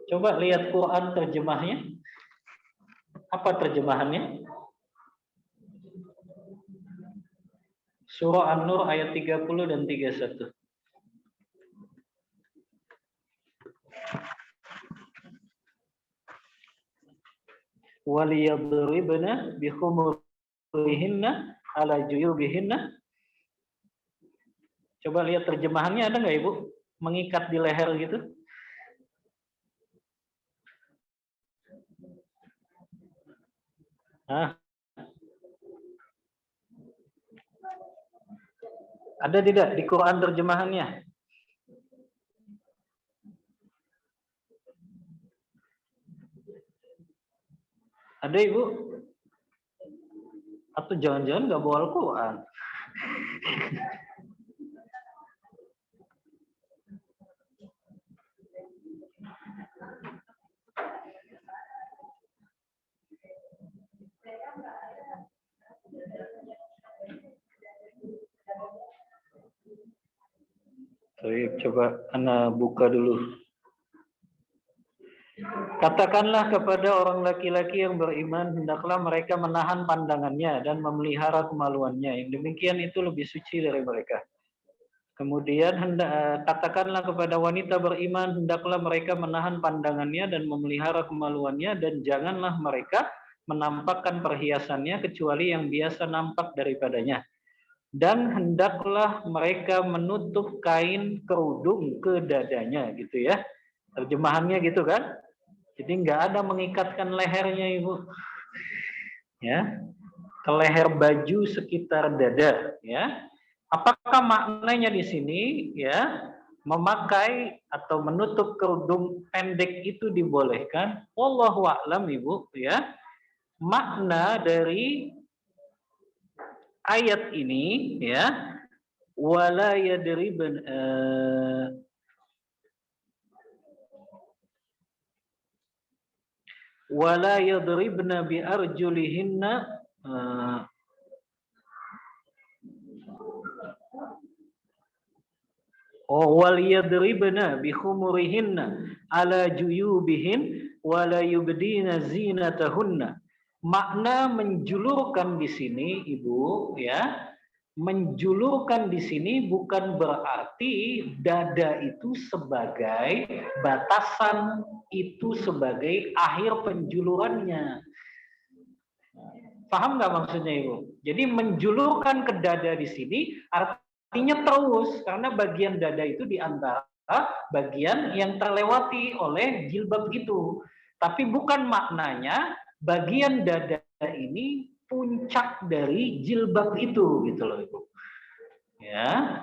Coba lihat Quran terjemahnya. Apa terjemahannya? Surah An-Nur ayat 30 dan 31. Waliyadribna bikhumurihinna ala juyubihinna. Coba lihat terjemahannya, ada nggak Ibu? Mengikat di leher gitu. Nah, ada tidak di Quran terjemahannya? Ada Ibu? Atau jangan-jangan nggak bawa Al-Quran? Coba Ana buka dulu. Katakanlah kepada orang laki-laki yang beriman, hendaklah mereka menahan pandangannya dan memelihara kemaluannya. Yang demikian itu lebih suci dari mereka. Kemudian katakanlah kepada wanita beriman, hendaklah mereka menahan pandangannya dan memelihara kemaluannya, dan janganlah mereka menampakkan perhiasannya kecuali yang biasa nampak daripadanya. Dan hendaklah mereka menutup kain kerudung ke dadanya, gitu ya. Terjemahannya gitu kan? Jadi nggak ada mengikatkan lehernya, Ibu. Ya, ke leher baju sekitar dada, ya. Apakah maknanya di sini, ya, memakai atau menutup kerudung pendek itu dibolehkan? Wallahu a'lam, Ibu, ya. Makna dari ayat ini, ya, wala yadriban wala yadribna bi arjulihinna wal yadribna bi khumurihinna ala juyubihin wala yubdina zinatahunna. Makna menjulurkan di sini, Ibu, ya. Menjulurkan di sini bukan berarti dada itu sebagai batasan, itu sebagai akhir penjulurannya. Paham nggak maksudnya, Ibu? Jadi menjulurkan ke dada di sini artinya terus, karena bagian dada itu di antara bagian yang terlewati oleh jilbab itu. Tapi bukan maknanya bagian dada ini puncak dari jilbab itu, gitu loh, Ibu. Ya.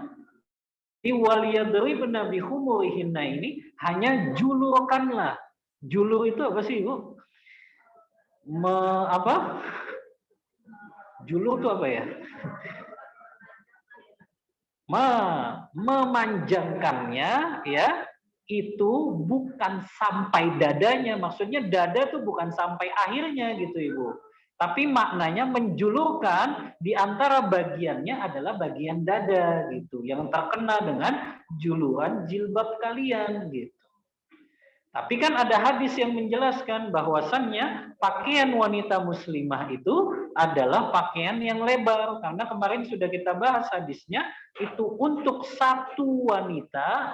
Di waliyadribna bi khumurihinna ini hanya julurkanlah. Julur itu apa sih, Ibu? Apa? Julur itu apa ya? Memanjangkannya, ya, itu bukan sampai dadanya. Maksudnya dada itu bukan sampai akhirnya, gitu, Ibu. Tapi maknanya menjulurkan di antara bagiannya adalah bagian dada, gitu, yang terkena dengan juluran jilbab kalian, gitu. Tapi kan ada hadis yang menjelaskan bahwasannya pakaian wanita muslimah itu adalah pakaian yang lebar. Karena kemarin sudah kita bahas hadisnya, itu untuk satu wanita,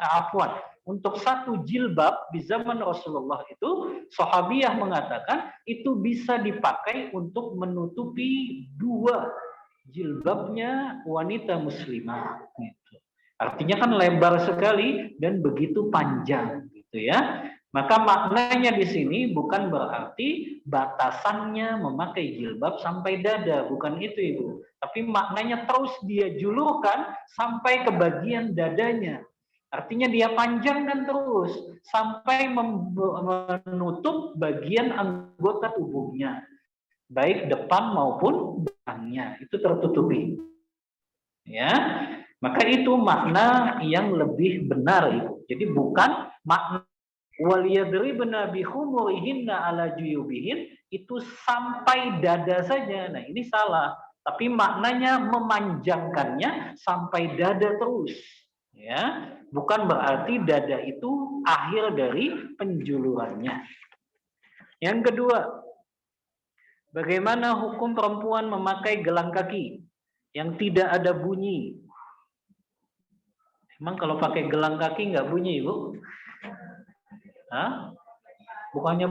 untuk satu jilbab di zaman Rasulullah itu, sahabiah mengatakan itu bisa dipakai untuk menutupi 2 jilbabnya wanita muslimah. Gitu. Artinya kan lebar sekali dan begitu panjang, gitu ya. Maka maknanya di sini bukan berarti batasannya memakai jilbab sampai dada, bukan itu, Ibu. Tapi maknanya terus dia julurkan sampai ke bagian dadanya. Artinya dia panjangkan terus sampai menutup bagian anggota tubuhnya, baik depan maupun belakangnya, itu tertutupi. Ya, maka itu makna yang lebih benar, Ibu. Jadi bukan makna waliyadribna bi khumurihinna ala juyubihin itu sampai dada saja. Nah, ini salah. Tapi maknanya memanjangkannya sampai dada terus. Ya, bukan berarti dada itu akhir dari penjulurannya. Yang kedua, bagaimana hukum perempuan memakai gelang kaki yang tidak ada bunyi? Emang kalau pakai gelang kaki nggak bunyi, Ibu? Hah? Bukannya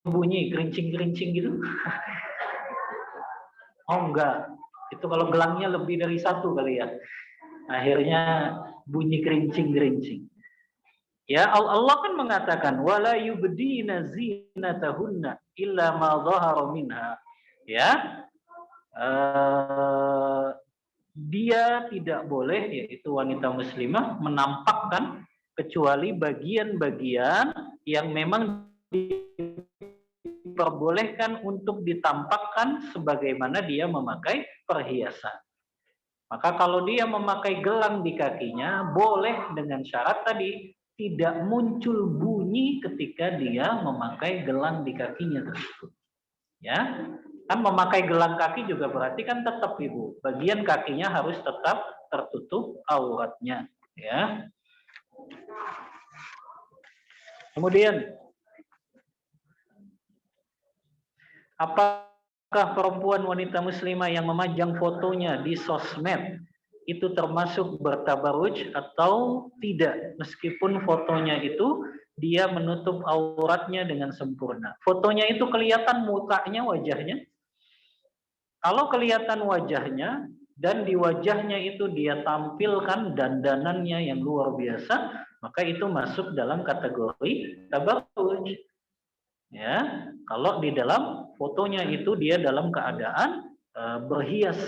bunyi kerincing-kerincing gitu? Oh enggak, itu kalau gelangnya lebih dari 1 kali ya. Akhirnya bunyi kerincing-kerincing. Ya, Allah kan mengatakan wala yubdina zinatahunna illa ma dhahara minha. Ya. Dia tidak boleh, yaitu wanita muslimah, menampakkan kecuali bagian-bagian yang memang diperbolehkan untuk ditampakkan sebagaimana dia memakai perhiasan. Maka kalau dia memakai gelang di kakinya, boleh dengan syarat tadi tidak muncul bunyi ketika dia memakai gelang di kakinya tersebut. Ya, kan memakai gelang kaki juga berarti kan tetap Ibu, bagian kakinya harus tetap tertutup auratnya. Ya. Kemudian, apakah perempuan wanita muslimah yang memajang fotonya di sosmed itu termasuk bertabaruj atau tidak, meskipun fotonya itu dia menutup auratnya dengan sempurna? Fotonya itu kelihatan mukanya, wajahnya. Kalau kelihatan wajahnya dan di wajahnya itu dia tampilkan dandanannya yang luar biasa, maka itu masuk dalam kategori tabaruj. Ya, kalau di dalam fotonya itu dia dalam keadaan berhias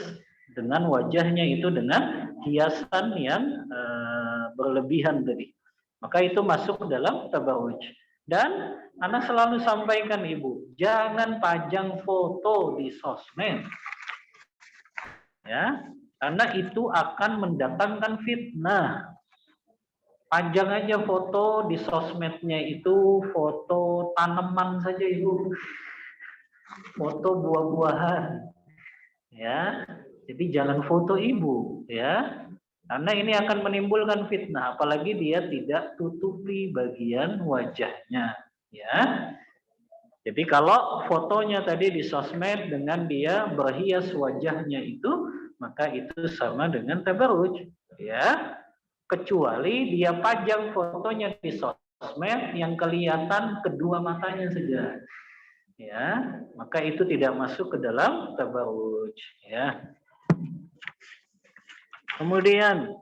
dengan wajahnya itu dengan hiasan yang berlebihan tadi, maka itu masuk dalam tabaruj. Dan Anda selalu sampaikan Ibu, jangan pajang foto di sosmed, ya, karena itu akan mendatangkan fitnah. Pajang aja foto di sosmednya itu foto tanaman saja Ibu, foto buah-buahan, ya. Jadi jangan foto Ibu, ya, karena ini akan menimbulkan fitnah, apalagi dia tidak tutupi bagian wajahnya, ya. Jadi kalau fotonya tadi di sosmed dengan dia berhias wajahnya itu, maka itu sama dengan tabarruj, ya. Kecuali dia pajang fotonya di sosmed yang kelihatan kedua matanya saja, ya, maka itu tidak masuk ke dalam tabarruj, ya. Kemudian,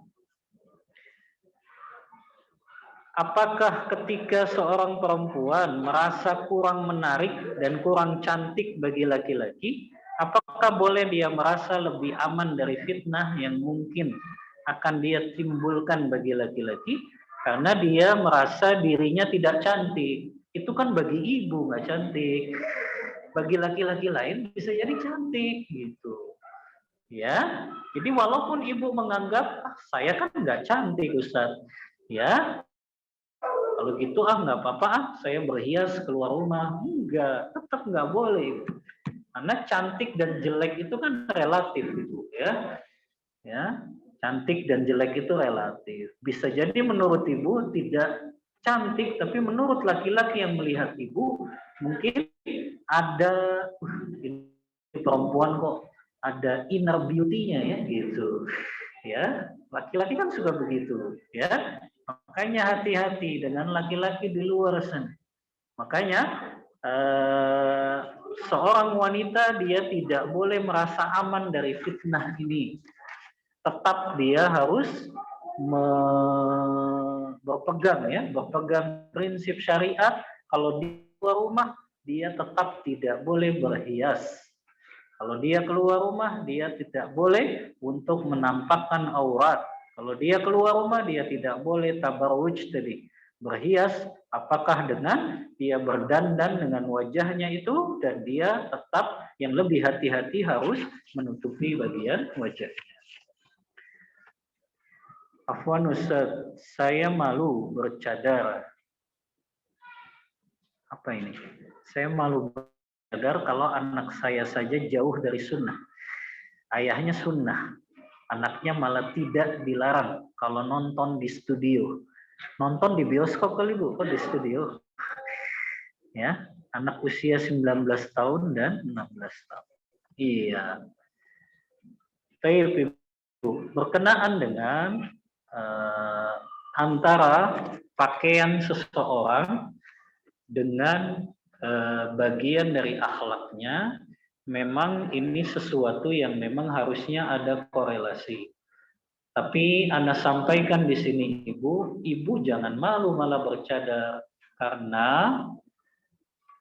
apakah ketika seorang perempuan merasa kurang menarik dan kurang cantik bagi laki-laki, apakah boleh dia merasa lebih aman dari fitnah yang mungkin akan dia timbulkan bagi laki-laki karena dia merasa dirinya tidak cantik? Itu kan bagi ibu nggak cantik, bagi laki-laki lain bisa jadi cantik gitu, ya. Jadi walaupun ibu menganggap saya kan nggak cantik Ustadz, ya, kalau gitu nggak apa-apa saya berhias keluar rumah, enggak, tetap nggak boleh, karena cantik dan jelek itu kan relatif Ibu, ya. Ya, cantik dan jelek itu relatif. Bisa jadi menurut ibu tidak cantik, tapi menurut laki-laki yang melihat ibu mungkin ada ini perempuan kok ada inner beauty-nya ya gitu. Ya, laki-laki kan suka begitu, ya. Makanya hati-hati dengan laki-laki di luar sana. Makanya seorang wanita dia tidak boleh merasa aman dari fitnah ini. Tetap dia harus berpegang prinsip syariat. Kalau di luar rumah dia tetap tidak boleh berhias. Kalau dia keluar rumah dia tidak boleh untuk menampakkan aurat. Kalau dia keluar rumah dia tidak boleh tabarruj tadi, berhias, apakah dengan dia berdandan dengan wajahnya itu, dan dia tetap yang lebih hati-hati harus menutupi bagian wajahnya. Afwan Ustaz, saya malu bercadar. Apa ini? Saya malu bercadar kalau anak saya saja jauh dari sunnah. Ayahnya sunnah, anaknya malah tidak dilarang kalau nonton di studio. Nonton di bioskop kali Bu, kok di studio? Ya, anak usia 19 tahun dan 16 tahun. Iya. Tapi berkenaan dengan antara pakaian seseorang dengan bagian dari akhlaknya, memang ini sesuatu yang memang harusnya ada korelasi. Tapi Anda sampaikan di sini ibu jangan malu malah bercadar, karena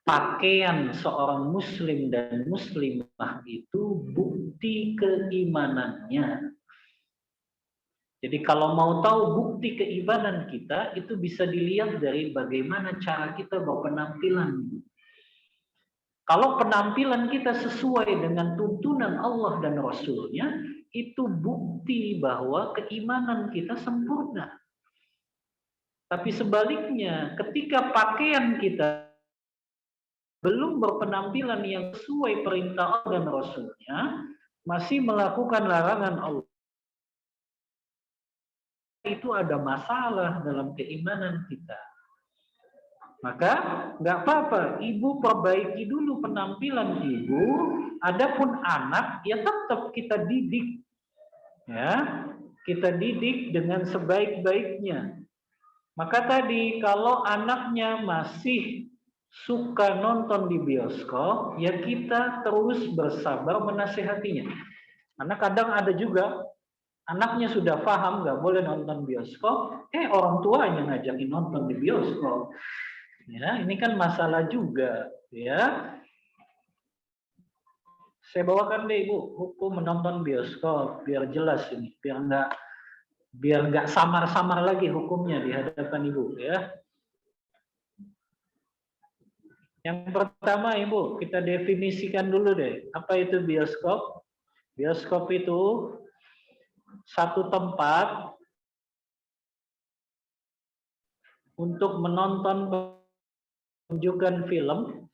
pakaian seorang muslim dan muslimah itu bukti keimanannya. Jadi kalau mau tahu bukti keimanan kita, itu bisa dilihat dari bagaimana cara kita berpenampilan. Kalau penampilan kita sesuai dengan tuntunan Allah dan Rasul-Nya, itu bukti bahwa keimanan kita sempurna. Tapi sebaliknya, ketika pakaian kita belum berpenampilan yang sesuai perintah Allah dan Rasul-Nya, masih melakukan larangan Allah, itu ada masalah dalam keimanan kita. Maka nggak apa-apa, ibu perbaiki dulu penampilan ibu. Adapun anak, ya tetap kita didik, ya kita didik dengan sebaik-baiknya. Maka tadi kalau anaknya masih suka nonton di bioskop, ya kita terus bersabar menasihatinya. Karena kadang ada juga anaknya sudah paham nggak boleh nonton bioskop, orang tuanya ngajakin nonton di bioskop. Ya, ini kan masalah juga, ya. Saya bawakan deh Ibu hukum menonton bioskop biar jelas ini, biar nggak samar-samar lagi hukumnya di hadapan Ibu, ya. Yang pertama Ibu, kita definisikan dulu deh, apa itu bioskop? Bioskop itu satu tempat untuk menonton pertunjukan film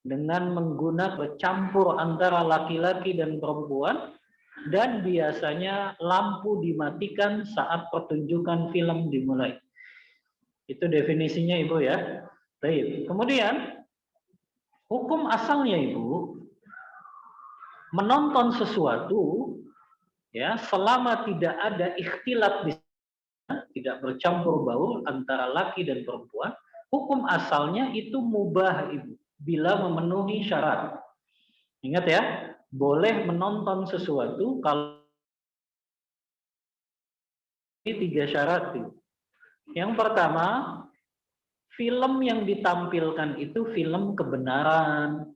dengan menggunakan bercampur antara laki-laki dan perempuan, dan biasanya lampu dimatikan saat pertunjukan film dimulai. Itu definisinya Ibu ya. Baik. Kemudian hukum asalnya Ibu, menonton sesuatu ya selama tidak ada ikhtilat di sana, tidak bercampur baur antara laki dan perempuan, hukum asalnya itu mubah Ibu, bila memenuhi syarat. Ingat ya, boleh menonton sesuatu kalau ini 3 syarat. Yang pertama, film yang ditampilkan itu film kebenaran.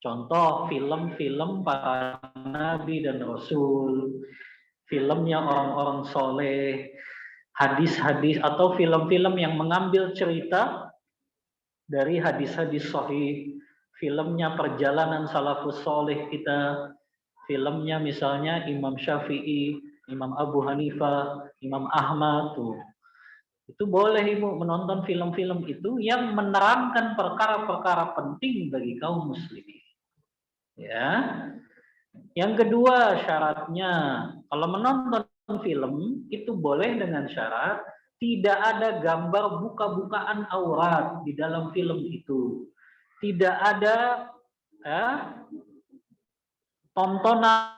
Contoh film-film para nabi dan rasul, filmnya orang-orang soleh, hadis-hadis atau film-film yang mengambil cerita dari hadis-hadis sahih, filmnya perjalanan salafus soleh kita, filmnya misalnya Imam Syafi'i, Imam Abu Hanifah, Imam Ahmad tuh. Itu boleh Ibu menonton film-film itu yang menerangkan perkara-perkara penting bagi kaum muslimin. Ya. Yang kedua syaratnya, kalau menonton film itu boleh dengan syarat tidak ada gambar buka-bukaan aurat di dalam film itu. Tidak ada tontonan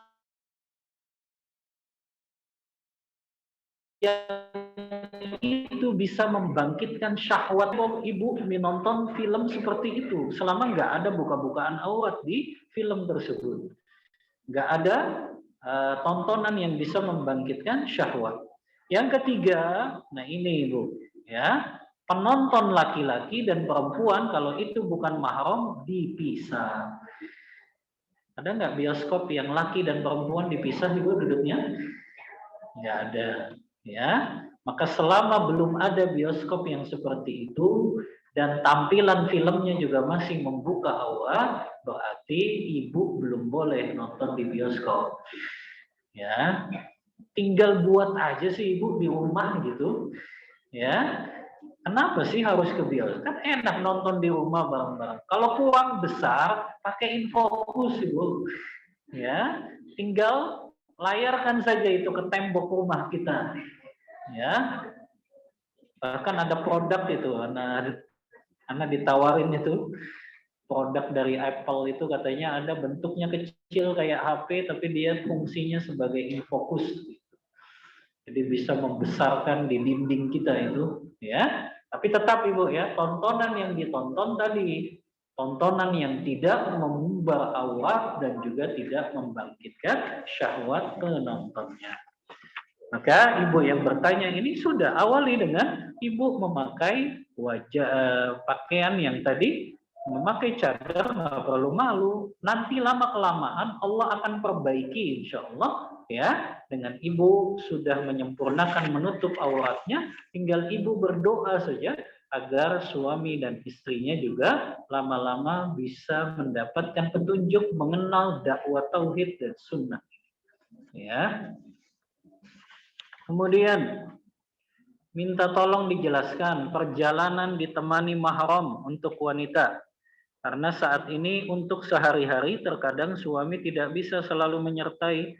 yang itu bisa membangkitkan syahwat Ibu menonton film seperti itu selama nggak ada buka-bukaan aurat di film tersebut. Nggak ada tontonan yang bisa membangkitkan syahwat. Yang ketiga, nah ini Ibu, ya, penonton laki-laki dan perempuan kalau itu bukan mahram dipisah. Ada nggak bioskop yang laki dan perempuan dipisah Ibu duduknya? Nggak ada, ya. Maka selama belum ada bioskop yang seperti itu dan tampilan filmnya juga masih membuka aurat, berarti ibu belum boleh nonton di bioskop. Ya, tinggal buat aja sih ibu di rumah gitu. Ya, kenapa sih harus ke bioskop? Kan enak nonton di rumah bareng-bareng. Kalau kurang besar, pakai infocus ibu. Ya, tinggal layarkan saja itu ke tembok rumah kita. Ya, bahkan ada produk itu, anak ditawarin itu produk dari Apple itu katanya ada bentuknya kecil kayak HP tapi dia fungsinya sebagai infocus. Jadi bisa membesarkan di dinding kita itu, ya. Tapi tetap Ibu ya, tontonan yang ditonton tadi, tontonan yang tidak mengumbar aurat dan juga tidak membangkitkan syahwat penontonnya. Maka ibu yang bertanya ini sudah awali dengan ibu memakai pakaian yang tadi, memakai cadar, nggak perlu malu. Nanti lama kelamaan Allah akan perbaiki insya Allah ya. Dengan ibu sudah menyempurnakan menutup auratnya, tinggal ibu berdoa saja agar suami dan istrinya juga lama-lama bisa mendapatkan petunjuk mengenal dakwah tauhid dan sunnah. Ya. Kemudian minta tolong dijelaskan perjalanan ditemani mahram untuk wanita. Karena saat ini untuk sehari-hari terkadang suami tidak bisa selalu menyertai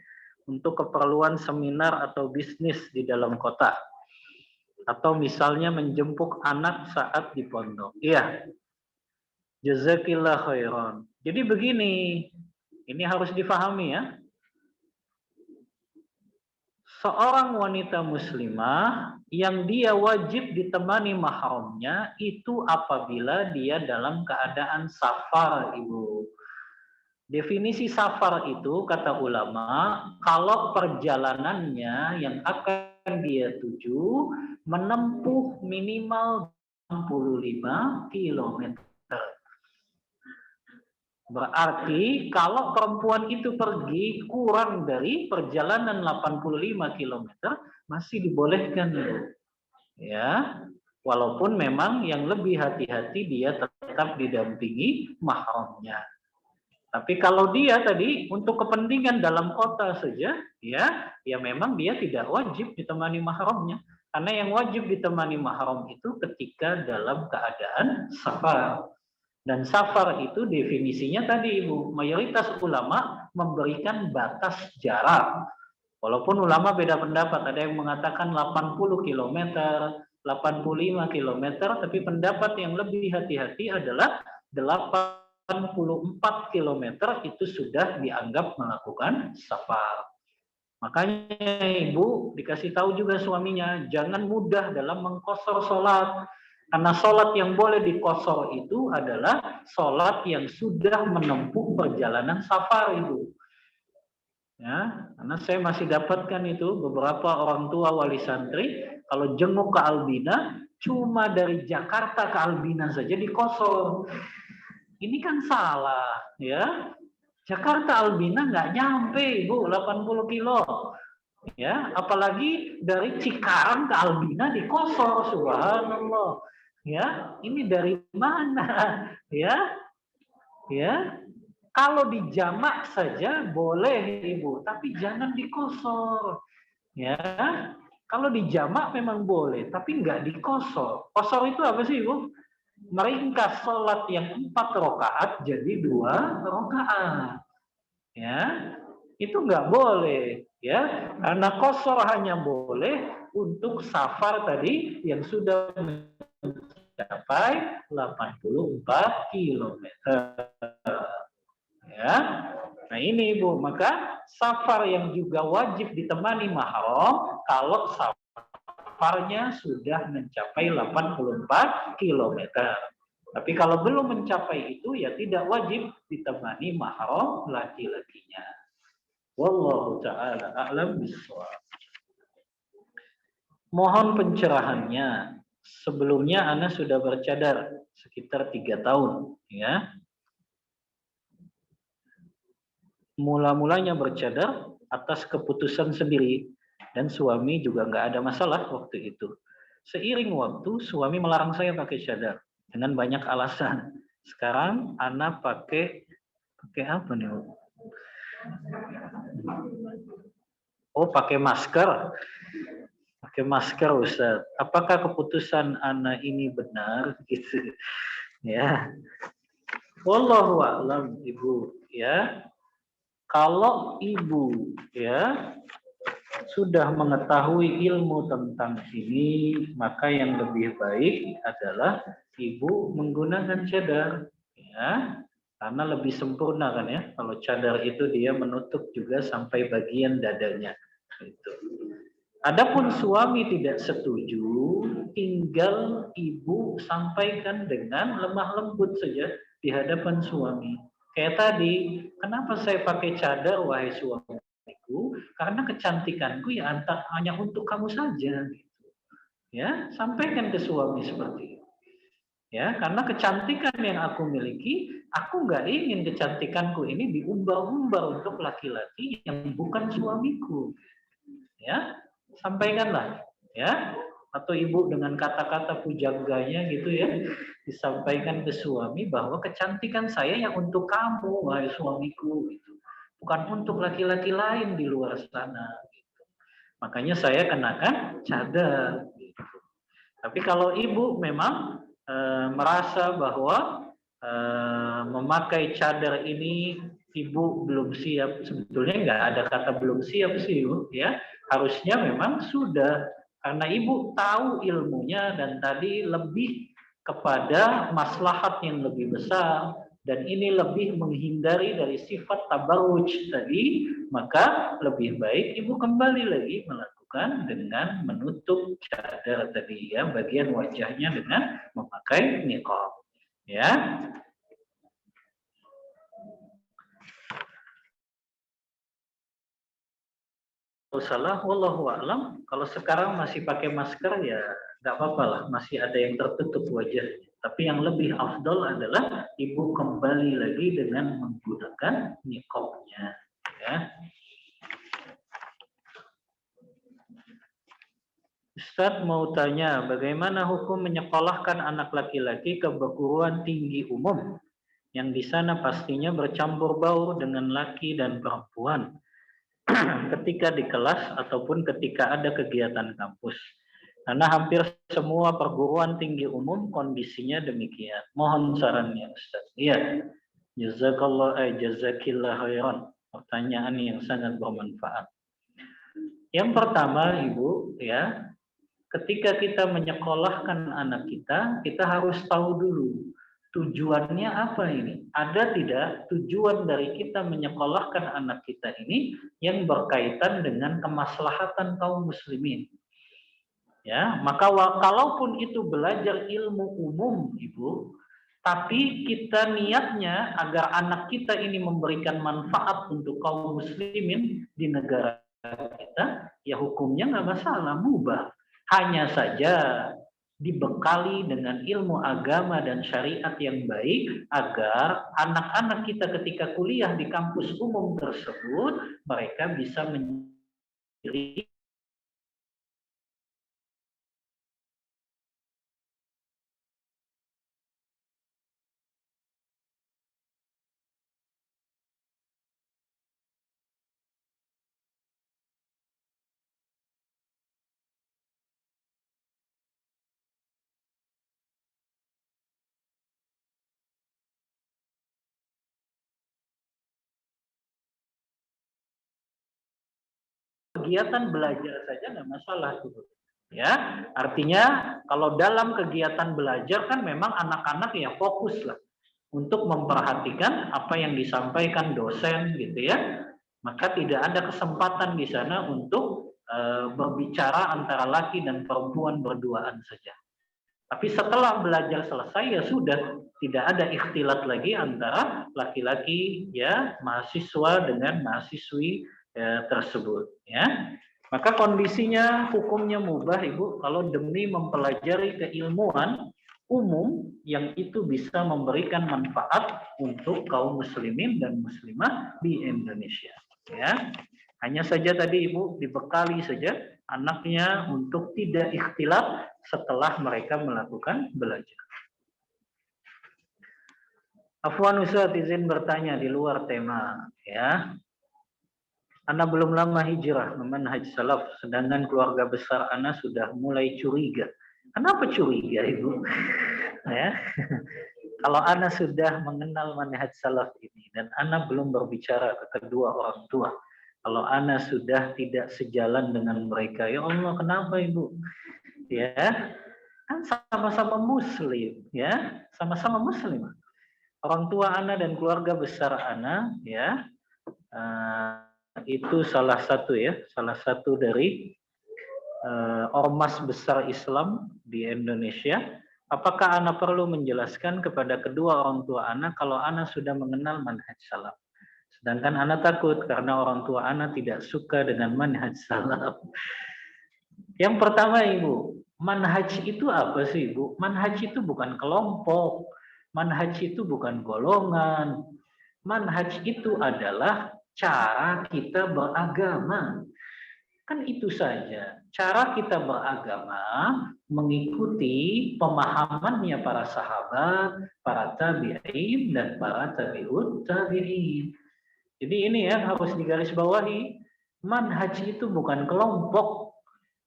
untuk keperluan seminar atau bisnis di dalam kota. Atau misalnya menjemput anak saat di pondok. Iya. Jazakillah khairan. Jadi begini, ini harus difahami ya. Seorang wanita muslimah yang dia wajib ditemani mahramnya itu apabila dia dalam keadaan safar, Ibu. Definisi safar itu kata ulama, kalau perjalanannya yang akan dia tuju menempuh minimal 65 km. Berarti kalau perempuan itu pergi kurang dari perjalanan 85 km masih dibolehkan, Ibu. Ya. Walaupun memang yang lebih hati-hati dia tetap didampingi mahramnya. Tapi kalau dia tadi untuk kepentingan dalam kota saja, ya memang dia tidak wajib ditemani mahramnya. Karena yang wajib ditemani mahram itu ketika dalam keadaan safar. Dan safar itu definisinya tadi Ibu, mayoritas ulama memberikan batas jarak. Walaupun ulama beda pendapat, ada yang mengatakan 80 km, 85 km, tapi pendapat yang lebih hati-hati adalah 84 km itu sudah dianggap melakukan safar. Makanya Ibu dikasih tahu juga suaminya, jangan mudah dalam mengqashar sholat. Karena sholat yang boleh dikosor itu adalah sholat yang sudah menempuh perjalanan safar, Ibu. Ya, karena saya masih dapatkan itu beberapa orang tua wali santri kalau jenguk ke Albina cuma dari Jakarta ke Albina saja dikosor. Ini kan salah, ya. Jakarta Albina nggak nyampe, Ibu, 80 kilo. Ya, apalagi dari Cikarang ke Albina dikosor, subhanallah. Ya, ini dari mana? Ya, ya. Kalau dijamak saja boleh Ibu, tapi jangan dikosor. Ya, kalau dijamak memang boleh, tapi nggak dikosor. Kosor itu apa sih Ibu? Meringkas sholat yang 4 rakaat jadi 2 rakaat. Ya, itu nggak boleh. Ya, karena kosor hanya boleh untuk safar tadi yang sudah mencapai 84 km. Ya. Nah ini Ibu, maka safar yang juga wajib ditemani mahram kalau safarnya sudah mencapai 84 km. Tapi kalau belum mencapai itu ya tidak wajib ditemani mahram laki-lakinya. Wallahu taala a'lam bishawab. Mohon pencerahannya. Sebelumnya Ana sudah bercadar sekitar 3 tahun, ya. Mula-mulanya bercadar atas keputusan sendiri dan suami juga nggak ada masalah waktu itu. Seiring waktu suami melarang saya pakai cadar dengan banyak alasan. Sekarang Ana pakai apa nih? Oh, pakai masker. Pakai masker Ustaz. Apakah keputusan Ana ini benar gitu? Ya. Wallahu a'lam Ibu, ya. Kalau Ibu ya sudah mengetahui ilmu tentang ini, maka yang lebih baik adalah Ibu menggunakan cadar, ya. Karena lebih sempurna kan ya. Kalau cadar itu dia menutup juga sampai bagian dadanya. Gitu. Adapun suami tidak setuju, tinggal Ibu sampaikan dengan lemah lembut saja di hadapan suami. Kayak tadi, kenapa saya pakai cadar wahai suamiku? Karena kecantikanku ya hanya untuk kamu saja. Gitu. Ya, sampaikan ke suami seperti itu. Ya, karena kecantikan yang aku miliki, aku nggak ingin kecantikanku ini diumbar-umbar untuk laki-laki yang bukan suamiku. Ya, sampaikanlah. Ya, atau ibu dengan kata-kata pujagganya gitu ya, disampaikan ke suami bahwa kecantikan saya yang untuk kamu, wahai suamiku, gitu. Bukan untuk laki-laki lain di luar sana. Gitu. Makanya saya kenakan cadar. Gitu. Tapi kalau ibu memang merasa bahwa memakai cadar ini ibu belum siap, sebetulnya nggak ada kata belum siap sih, ibu, ya. Harusnya memang sudah, karena ibu tahu ilmunya dan tadi lebih kepada maslahat yang lebih besar dan ini lebih menghindari dari sifat tabarruj tadi, maka lebih baik ibu kembali lagi melakukan dengan menutup cadar tadi ya, bagian wajahnya dengan memakai niqab ya. Salah, wallahu a'lam. Kalau sekarang masih pakai masker ya nggak apa-apa lah, masih ada yang tertutup wajahnya. Tapi yang lebih afdol adalah ibu kembali lagi dengan menggunakan niqabnya. Ya. Ustadz mau tanya, bagaimana hukum menyekolahkan anak laki-laki ke perguruan tinggi umum yang di sana pastinya bercampur baur dengan laki dan perempuan ketika di kelas ataupun ketika ada kegiatan kampus. Karena hampir semua perguruan tinggi umum kondisinya demikian. Mohon sarannya Ustaz. Iya. Jazakillah khairan. Pertanyaan yang sangat bermanfaat. Yang pertama, Ibu, ya, ketika kita menyekolahkan anak kita, kita harus tahu dulu tujuannya apa ini. Ada tidak tujuan dari kita menyekolahkan anak kita ini yang berkaitan dengan kemaslahatan kaum muslimin. Ya, maka kalaupun itu belajar ilmu umum, Ibu, tapi kita niatnya agar anak kita ini memberikan manfaat untuk kaum muslimin di negara kita, ya hukumnya nggak masalah, mubah. Hanya saja dibekali dengan ilmu agama dan syariat yang baik agar anak-anak kita ketika kuliah di kampus umum tersebut mereka bisa menjadi kegiatan belajar saja nggak masalah gitu. Ya, artinya kalau dalam kegiatan belajar kan memang anak-anak ya fokus lah untuk memperhatikan apa yang disampaikan dosen gitu ya. Maka tidak ada kesempatan di sana untuk berbicara antara laki dan perempuan berduaan saja. Tapi setelah belajar selesai ya sudah tidak ada ikhtilat lagi antara laki-laki ya mahasiswa dengan mahasiswi ya, tersebut ya. Maka kondisinya hukumnya mubah Ibu kalau demi mempelajari keilmuan umum yang itu bisa memberikan manfaat untuk kaum muslimin dan muslimah di Indonesia ya. Hanya saja tadi Ibu dibekali saja anaknya untuk tidak ikhtilat setelah mereka melakukan belajar. Afwan Ustaz izin bertanya di luar tema ya. Ana belum lama hijrah memanhaj salaf sedangkan keluarga besar Ana sudah mulai curiga. Kenapa curiga Ibu? Ya. Kalau Ana sudah mengenal manhaj salaf ini dan Ana belum berbicara ke kedua orang tua, kalau Ana sudah tidak sejalan dengan mereka, ya Allah kenapa Ibu? Ya, kan sama-sama muslim ya, sama-sama muslim. Orang tua Ana dan keluarga besar Ana ya, itu salah satu dari ormas besar Islam di Indonesia. Apakah Ana perlu menjelaskan kepada kedua orang tua Ana kalau Ana sudah mengenal manhaj salaf? Sedangkan Ana takut karena orang tua Ana tidak suka dengan manhaj salaf. Yang pertama Ibu, manhaj itu apa sih Ibu? Manhaj itu bukan kelompok, manhaj itu bukan golongan. Manhaj itu adalah cara kita beragama. Kan itu saja. Cara kita beragama mengikuti pemahamannya para sahabat, para tabi'in, dan para tabi'ut tabi'in. Jadi ini ya harus digarisbawahi. Manhaj itu bukan kelompok,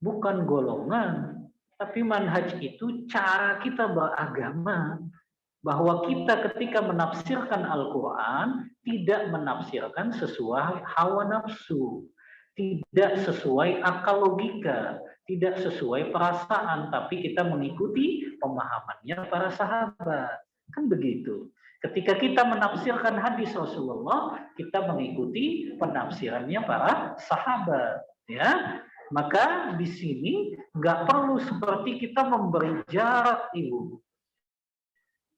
bukan golongan. Tapi manhaj itu cara kita beragama. Bahwa kita ketika menafsirkan Al-Quran tidak menafsirkan sesuai hawa nafsu, tidak sesuai akal logika, tidak sesuai perasaan, tapi kita mengikuti pemahamannya para sahabat. Kan begitu. Ketika kita menafsirkan hadis Rasulullah, kita mengikuti penafsirannya para sahabat. Ya, maka di sini nggak perlu seperti kita memberi jarak, Ibu.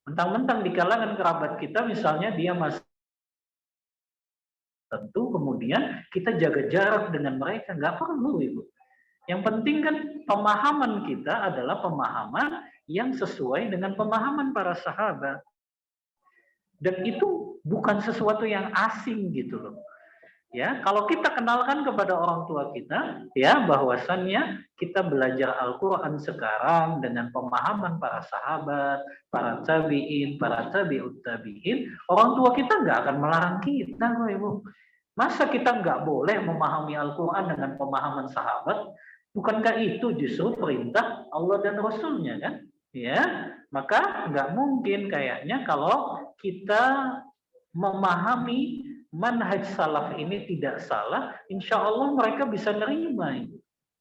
Mentang-mentang di kalangan kerabat kita misalnya dia masih tentu, kemudian kita jaga jarak dengan mereka, nggak perlu Ibu. Yang penting kan pemahaman kita adalah pemahaman yang sesuai dengan pemahaman para sahabat. Dan itu bukan sesuatu yang asing gitu loh. Ya, kalau kita kenalkan kepada orang tua kita, ya bahwasannya kita belajar Al-Quran sekarang dengan pemahaman para sahabat, para tabiin, para tabiut tabiin, orang tua kita nggak akan melarang kita, kok Ibu. Masa kita nggak boleh memahami Al-Quran dengan pemahaman sahabat? Bukankah itu justru perintah Allah dan Rasulnya kan? Ya, maka nggak mungkin kayaknya kalau kita memahami manhaj salaf ini tidak salah, insya Allah mereka bisa nerima.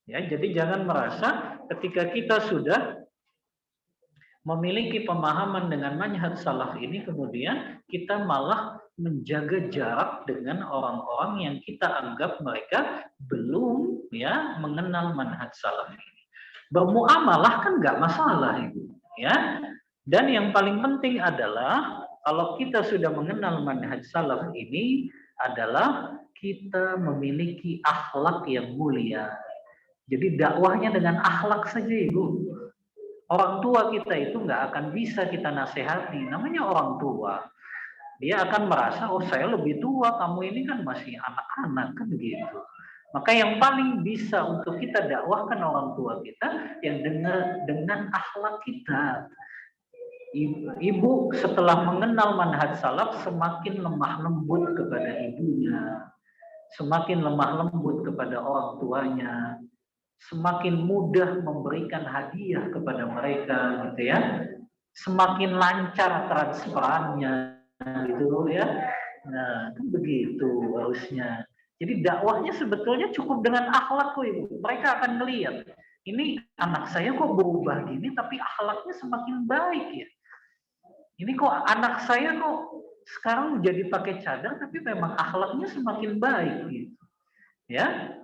Ya, jadi jangan merasa ketika kita sudah memiliki pemahaman dengan manhaj salaf ini, kemudian kita malah menjaga jarak dengan orang-orang yang kita anggap mereka belum ya mengenal manhaj salaf ini. Bermuamalah kan nggak masalah Ibu, ya. Dan yang paling penting adalah kalau kita sudah mengenal manhaj salaf ini adalah kita memiliki akhlak yang mulia. Jadi dakwahnya dengan akhlak saja Ibu. Orang tua kita itu nggak akan bisa kita nasihati. Namanya orang tua. Dia akan merasa, oh saya lebih tua, kamu ini kan masih anak-anak, kan begitu. Maka yang paling bisa untuk kita dakwahkan orang tua kita, yang dengan akhlak kita. Ibu setelah mengenal manhaj salaf semakin lemah lembut kepada ibunya, semakin lemah lembut kepada orang tuanya, semakin mudah memberikan hadiah kepada mereka, gitu ya. Semakin lancar transferannya, gitu ya. Nah, kan begitu harusnya. Jadi dakwahnya sebetulnya cukup dengan akhlak kok Ibu. Mereka akan melihat, ini anak saya kok berubah gini, tapi akhlaknya semakin baik ya. Ini kok anak saya kok sekarang jadi pakai cadar, tapi memang akhlaknya semakin baik gitu. Ya,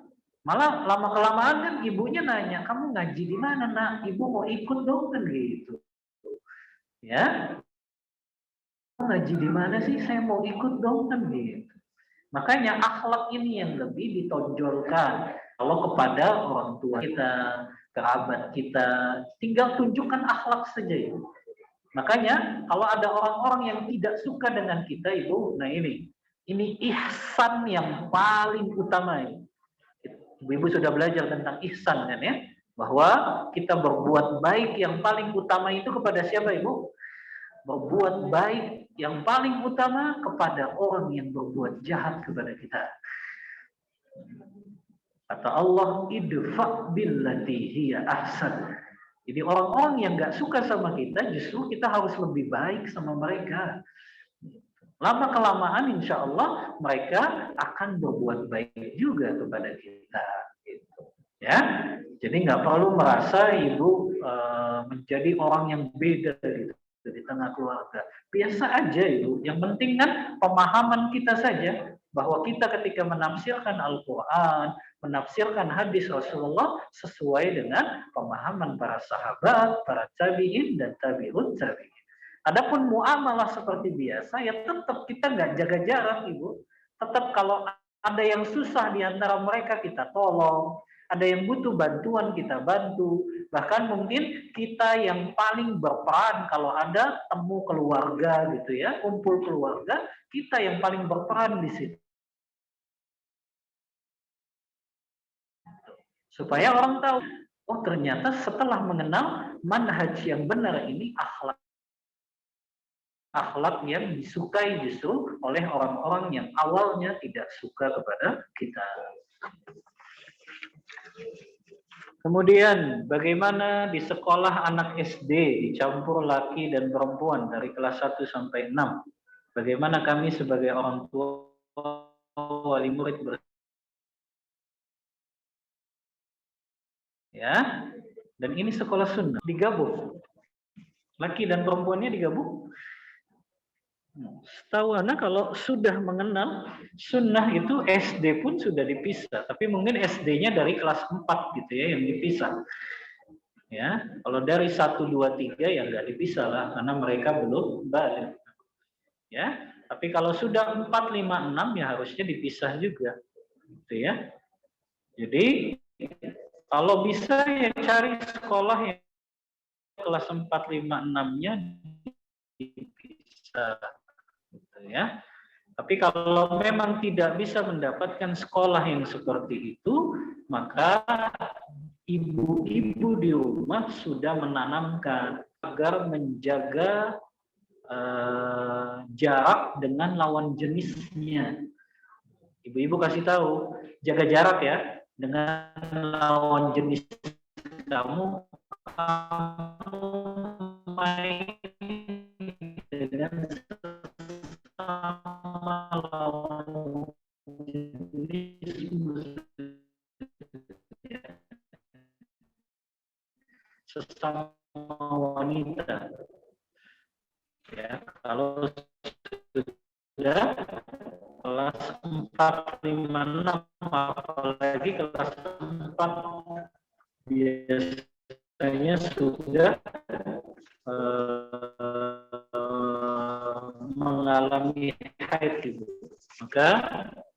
malah lama kelamaan kan ibunya nanya, kamu ngaji di mana nak? Ibu mau ikut dong kan gitu. Ya, ngaji di mana sih? Saya mau ikut dong kan gitu. Makanya akhlak ini yang lebih ditonjolkan. Kalau kepada orang tua kita, kerabat kita, tinggal tunjukkan akhlak saja ya. Makanya kalau ada orang-orang yang tidak suka dengan kita Ibu, nah ini ihsan yang paling utama ini. Ibu sudah belajar tentang ihsan kan ya? Bahwa kita berbuat baik yang paling utama itu kepada siapa Ibu? Berbuat baik yang paling utama kepada orang yang berbuat jahat kepada kita. Kata Allah, idfa' billati hiya ahsan. Jadi orang-orang yang nggak suka sama kita, justru kita harus lebih baik sama mereka. Lama kelamaan insya Allah mereka akan berbuat baik juga kepada kita. Gitu. Ya, jadi nggak perlu merasa ibu menjadi orang yang beda gitu di tengah keluarga. Biasa aja ibu. Yang penting kan pemahaman kita saja bahwa kita ketika menafsirkan Al-Quran, menafsirkan hadis Rasulullah sesuai dengan pemahaman para sahabat, para tabi'in dan tabi'ut tabi'in. Adapun muamalah seperti biasa, ya tetap kita nggak jaga jarak, Ibu. Tetap kalau ada yang susah di antara mereka kita tolong, ada yang butuh bantuan kita bantu. Bahkan mungkin kita yang paling berperan kalau ada temu keluarga gitu ya, kumpul keluarga, kita yang paling berperan di situ. Supaya orang tahu, oh ternyata setelah mengenal manhaj yang benar ini akhlak yang disukai justru oleh orang-orang yang awalnya tidak suka kepada kita. Kemudian bagaimana di sekolah anak SD dicampur laki dan perempuan dari kelas 1 sampai 6? Bagaimana kami sebagai orang tua wali murid ya? Dan ini sekolah sunnah digabung. Laki dan perempuannya digabung. Setahu anak kalau sudah mengenal sunnah itu SD pun sudah dipisah, tapi mungkin SD-nya dari kelas 4 gitu ya yang dipisah. Ya, kalau dari 1 2 3 ya nggak dipisah lah karena mereka belum balik. Ya, tapi kalau sudah 4 5 6 ya harusnya dipisah juga. Gitu ya. Jadi kalau bisa ya cari sekolah yang kelas 4 5 6-nya dipisah gitu ya. Tapi kalau memang tidak bisa mendapatkan sekolah yang seperti itu, maka ibu-ibu di rumah sudah menanamkan agar menjaga jarak dengan lawan jenisnya. Ibu-ibu kasih tahu, jaga jarak ya dengan lawan jenis kamu. Kamu main dengan lawan jenis sesama wanita. Ya, kalau sudah kelas 4 5 6 apalagi kelas 4 biasanya sudah mengalami haid gitu. Maka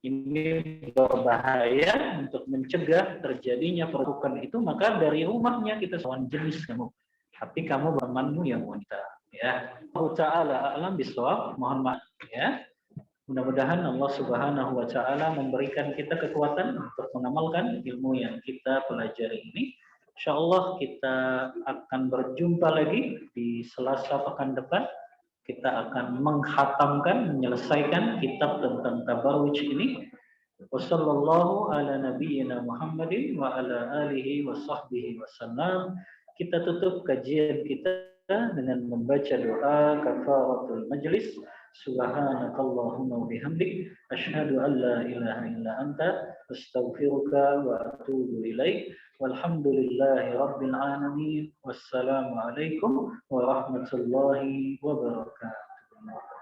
ini berbahaya untuk mencegah terjadinya perburukan itu, maka dari rumahnya kita lawan jenis kamu. Tapi kamu bermanmu yang wanita. Ya, Allah Ta'ala a'lam bishawab. Mohon maaf ya. Mudah-mudahan Allah Subhanahu wa taala memberikan kita kekuatan untuk mengamalkan ilmu yang kita pelajari ini. Insyaallah kita akan berjumpa lagi di Selasa pekan depan. Kita akan menghatamkan, menyelesaikan kitab tentang tabarruj ini. Wassallallahu ala nabiyyina Muhammadin wa ala alihi wa sahbihi wasallam. Kita tutup kajian kita dengan membaca doa kafaratul majlis. Subhanakallahumma wa bihamdik asyhadu an la ilaha illa anta astaghfiruka wa atubu ilaik. Walhamdulillahi rabbil alamin. Wassalamu alaikum warahmatullahi wabarakatuh.